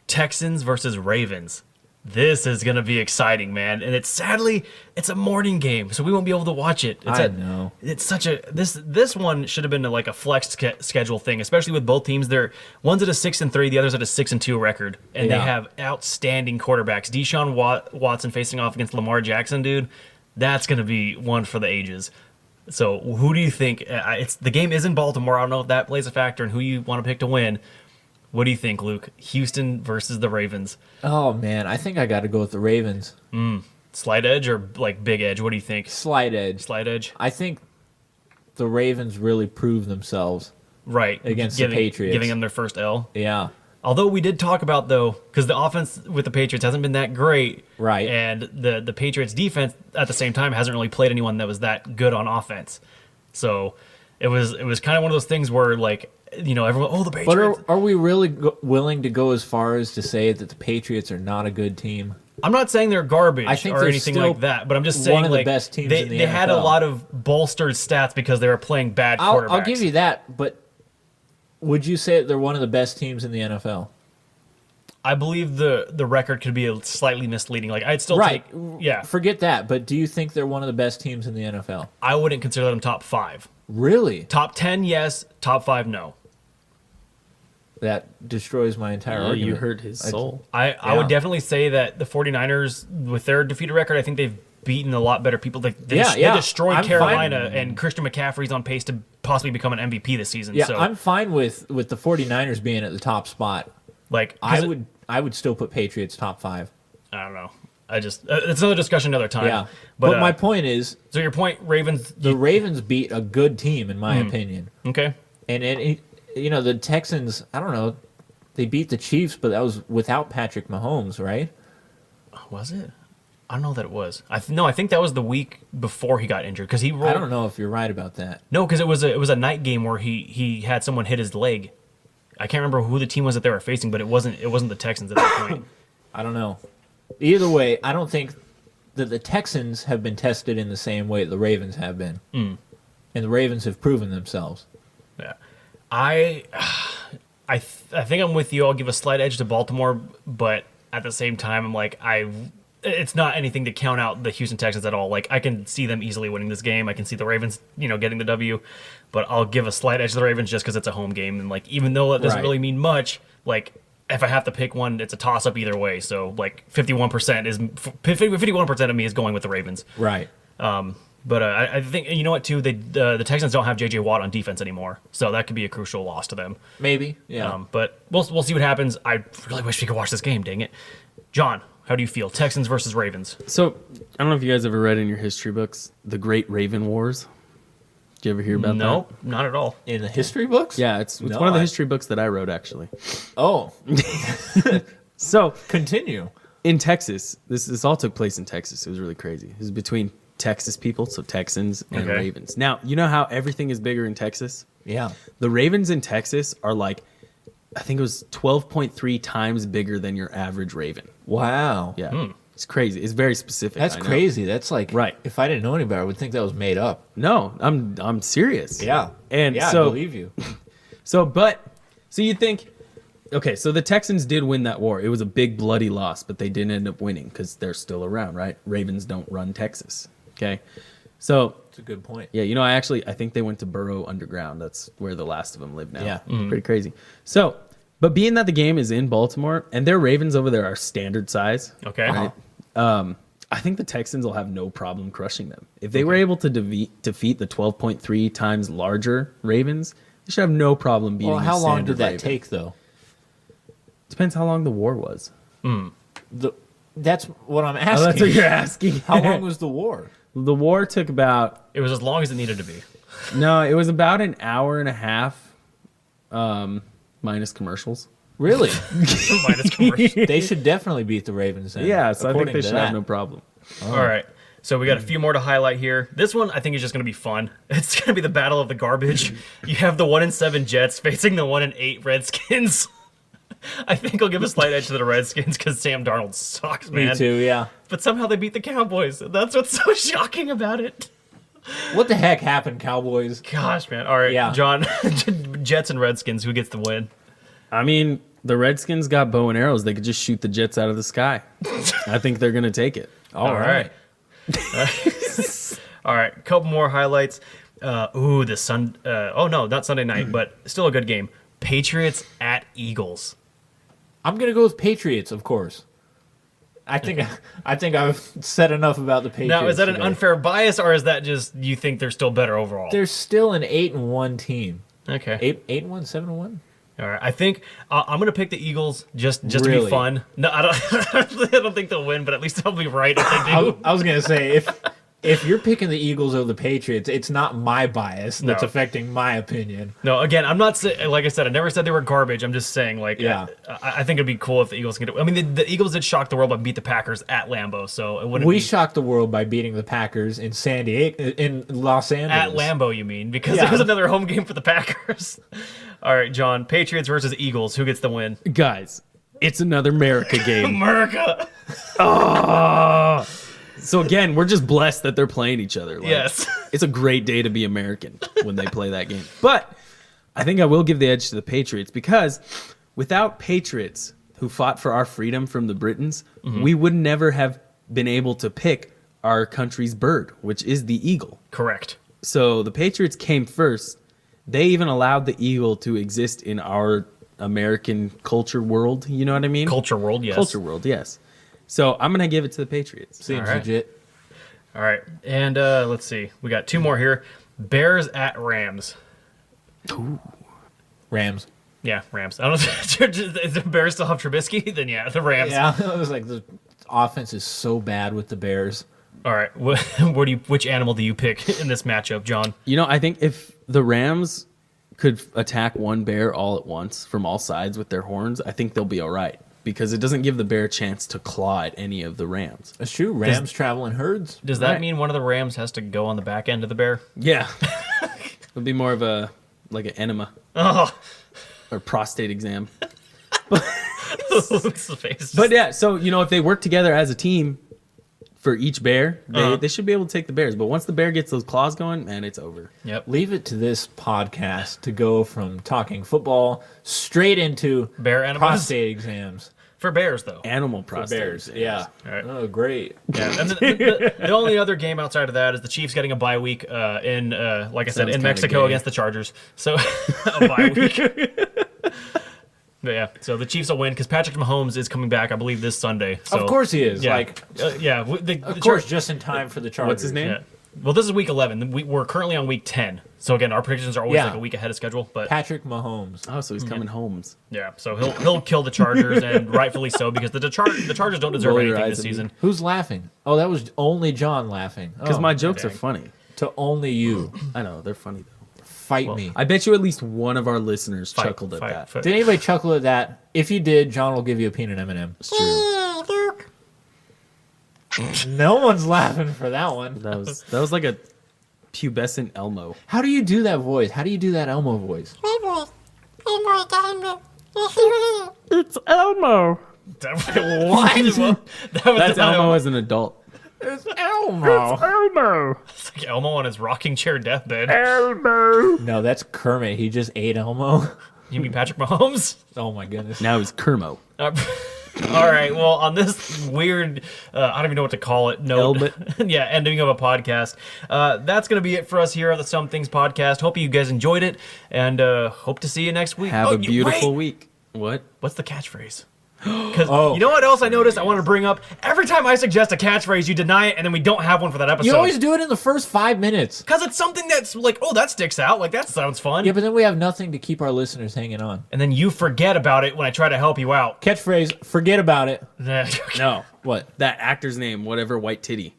Texans versus Ravens. This is gonna be exciting, man. And sadly it's a morning game, so we won't be able to watch it. I know. It's such a this one should have been like a flex schedule thing, especially with both teams. One's at a 6-3, the other's at a 6-2 record, and they have outstanding quarterbacks. Deshaun Watson facing off against Lamar Jackson, dude. That's gonna be one for the ages. So who do you think? The game is in Baltimore. I don't know if that plays a factor in who you want to pick to win. What do you think, Luke? Houston versus the Ravens. Oh, man. I think I got to go with the Ravens. Slight edge or like big edge? What do you think? Slight edge. Slight edge? I think the Ravens really proved themselves. Right. Against the Patriots. Giving them their first L. Yeah. Although we did talk about, though, because the offense with the Patriots hasn't been that great. Right. And the Patriots defense at the same time hasn't really played anyone that was that good on offense. So it was kind of one of those things where, like, you know, everyone, the Patriots. But are we really willing to go as far as to say that the Patriots are not a good team? I'm not saying they're garbage I think or they're anything still like that, but I'm just saying one of the like, best teams they, in the they had a NFL. lot of bolstered stats because they were playing bad quarterbacks. I'll give you that, but would you say that they're one of the best teams in the NFL? I believe the record could be slightly misleading. Like I'd still take, yeah. Forget that, but do you think they're one of the best teams in the NFL? I wouldn't consider them top 5. Really? Top 10, yes. Top 5, no. That destroys my entire argument. You hurt his soul. I would definitely say that the 49ers, with their defeated record, I think they've beaten a lot better people. They destroyed Carolina, and Christian McCaffrey's on pace to possibly become an MVP this season. Yeah, so, I'm fine with the 49ers being at the top spot. Like I would still put Patriots top 5. I don't know. It's another discussion another time. Yeah, but my point is, so your point, Ravens. The Ravens beat a good team, in my opinion. Okay. And you know, the Texans, I don't know, they beat the Chiefs, but that was without Patrick Mahomes, right? Was it? I don't know that it was. I think that was the week before he got injured because he rolled. I don't know if you're right about that. No, because it was a night game where he had someone hit his leg. I can't remember who the team was that they were facing, but it wasn't the Texans at that point. I don't know. Either way, I don't think that the Texans have been tested in the same way the Ravens have been. And the Ravens have proven themselves. Yeah. I think I'm with you. I'll give a slight edge to Baltimore, but at the same time, I'm like, it's not anything to count out the Houston Texans at all. Like, I can see them easily winning this game. I can see the Ravens, getting the W, but I'll give a slight edge to the Ravens just because it's a home game. And, like, even though it doesn't really mean much, like, if I have to pick one, it's a toss-up either way. So, like, 51% of me is going with the Ravens. Right. But I think, you know what, too? The Texans don't have J.J. Watt on defense anymore, so that could be a crucial loss to them. Maybe, yeah. But we'll see what happens. I really wish we could watch this game, dang it. John, how do you feel? Texans versus Ravens. So, I don't know if you guys ever read in your history books, The Great Raven Wars. Did you ever hear about that? No, not at all. In the history books? Yeah, it's one of the history books that I wrote, actually. Oh. So, continue. In Texas, this all took place in Texas. It was really crazy. It was between Texas people, so Texans and Ravens. Now, you know how everything is bigger in Texas? Yeah. The Ravens in Texas are like, I think it was 12.3 times bigger than your average Raven. Wow. Yeah. It's crazy. It's very specific. That's crazy. That's like, right. If I didn't know any better, I would think that was made up. No, I'm serious. Yeah. And yeah, so, I believe you. So you think, okay, so the Texans did win that war. It was a big bloody loss, but they didn't end up winning because they're still around, right? Ravens don't run Texas. Okay. So that's a good point. Yeah, I think they went to burrow underground. That's where the last of them live now. Yeah. Pretty crazy. So, but being that the game is in Baltimore and their Ravens over there are standard size. Okay. Right? I think the Texans will have no problem crushing them. If they were able to defeat the 12.3 times larger Ravens, they should have no problem beating. Well, how long standard did that Raven. take, though? Depends how long the war was. That's what I'm asking. Oh, that's what you're asking. How long was the war? The war took about... It was as long as it needed to be. No, it was about an hour and a half, minus commercials. Really? Minus commercials. They should definitely beat the Ravens then. Yeah, so I think according they to should that. have no problem. All right. So we got a few more to highlight here. This one I think is just going to be fun. It's going to be the battle of the garbage. You have the 1-7 Jets facing the 1-8 Redskins. I think I'll give a slight edge to the Redskins because Sam Darnold sucks, man. Me too, yeah. But somehow they beat the Cowboys. That's what's so shocking about it. What the heck happened, Cowboys? Gosh, man. All right, Yeah. John, Jets and Redskins, who gets the win? I mean, The Redskins got bow and arrows. They could just shoot the Jets out of the sky. I think they're going to take it. All right. All right. A couple more highlights. Oh no, not Sunday night, but still a good game. Patriots at Eagles. I'm gonna go with Patriots, of course. I think I've said enough about the Patriots. Now, is that today. an unfair bias, or is that just you think they're still better overall? They're still an 8-1 team. Okay. 8-1, 7-1. All right. I think I'm gonna pick the Eagles just to Really? be fun. No, I don't think they'll win, but at least I'll be right if they do. I was gonna say if you're picking the Eagles over the Patriots, it's not my bias that's affecting my opinion. No, again, I'm not saying, like I said, I never said they were garbage. I'm just saying, like, Yeah. I think it'd be cool if the Eagles can do it. I mean, the Eagles did shock the world by beat the Packers at Lambeau, so it wouldn't We be shocked the world by beating the Packers in in Los Angeles. at Lambeau, you mean? Because Yeah. it was another home game for the Packers. All right, John, Patriots versus Eagles. Who gets the win? Guys, it's another America game. America. So again, we're just blessed that they're playing each other. Like, Yes. It's a great day to be American when they play that game. But I think I will give the edge to the Patriots because without Patriots who fought for our freedom from the Britons, we would never have been able to pick our country's bird, which is the eagle. Correct. So the Patriots came first. They even allowed the eagle to exist in our American culture world. You know what I mean? Culture world, yes. Culture world, yes. So I'm going to give it to the Patriots. Seems All right. legit. All right, and let's see. We got two more here. Bears at Rams. Rams. Yeah, Rams. I don't know if the Bears still have Trubisky. Then yeah, the Rams. Yeah, it was like the offense is so bad with the Bears. All right, which animal do you pick in this matchup, John? You know, I think if the Rams could attack one bear all at once from all sides with their horns, I think they'll be all right because it doesn't give the bear a chance to claw at any of the Rams. That's true. Rams travel in herds. Does that Right. mean one of the Rams has to go on the back end of the bear? Yeah. It'll be more of an enema Oh, or prostate exam. Luke's face. But yeah, so, you know, if they work together as a team for each bear, they should be able to take the bears. But once the bear gets those claws going, man, it's over. Yep. Leave it to this podcast to go from talking football straight into Bear enemas? prostate exams. For bears, though. Animal prostate Bears. exams. Yeah. All right. Oh, great. Yeah, and the only other game outside of that is the Chiefs getting a bye week in, like I said, Sounds in kinda Mexico gay. against the Chargers. So a bye week. But yeah, so the Chiefs will win because Patrick Mahomes is coming back, I believe, this Sunday. So, Of course he is. Yeah, Like, yeah. of course, just in time for the Chargers. What's his name? Yeah. Well, this is week 11. We're currently on week 10. So again, our predictions are always Yeah. like a week ahead of schedule. But Patrick Mahomes. Oh, so he's coming homes. yeah, so he'll kill the Chargers, and rightfully so because the Chargers don't deserve Roll your anything eyes this at me. season. Who's laughing? Oh, that was only John laughing. Because Oh, my jokes are dang. funny. to only you. I know, they're funny, though. Fight me. I bet you at least one of our listeners chuckled at that. Did anybody chuckle at that? If you did, John will give you a peanut M&M. It's true. No one's laughing for that one. That was like a pubescent Elmo. How do you do that voice? How do you do that Elmo voice? It's Elmo. What? That's Elmo as an adult. It's Elmo. Elmo. It's like Elmo on his rocking chair deathbed. Elmo. No, that's Kermit. He just ate Elmo. You mean Patrick Mahomes? Oh my goodness. Now he's Kermo. All right. Well, on this weird, I don't even know what to call it. Note, yeah, ending of a podcast. That's gonna be it for us here on the Some Things podcast. Hope you guys enjoyed it, and hope to see you next week. Have a beautiful wait. week. What? What's the catchphase? Because you know what else I noticed? I want to bring up every time I suggest a catchphrase, you deny it, and then we don't have one for that episode. You always do it in the first 5 minutes. Because it's something that's like, oh, that sticks out. Like that sounds fun. Yeah, but then we have nothing to keep our listeners hanging on. And then you forget about it when I try to help you out. Catchphrase, forget about it. No. What? That actor's name, whatever, White Titty.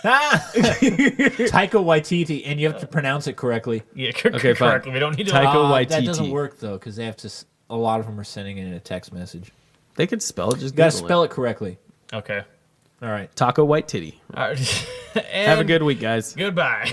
Taika Waititi, and you have to pronounce it correctly. Yeah, Okay, fine. correctly. We don't need to. Taika Waititi. That doesn't work, though, because they have to. A lot of them are sending it in a text message. They could spell it. Just You gotta Google spell it correctly. Okay. All right. Taco White Titty. All right. Have a good week, guys. Goodbye.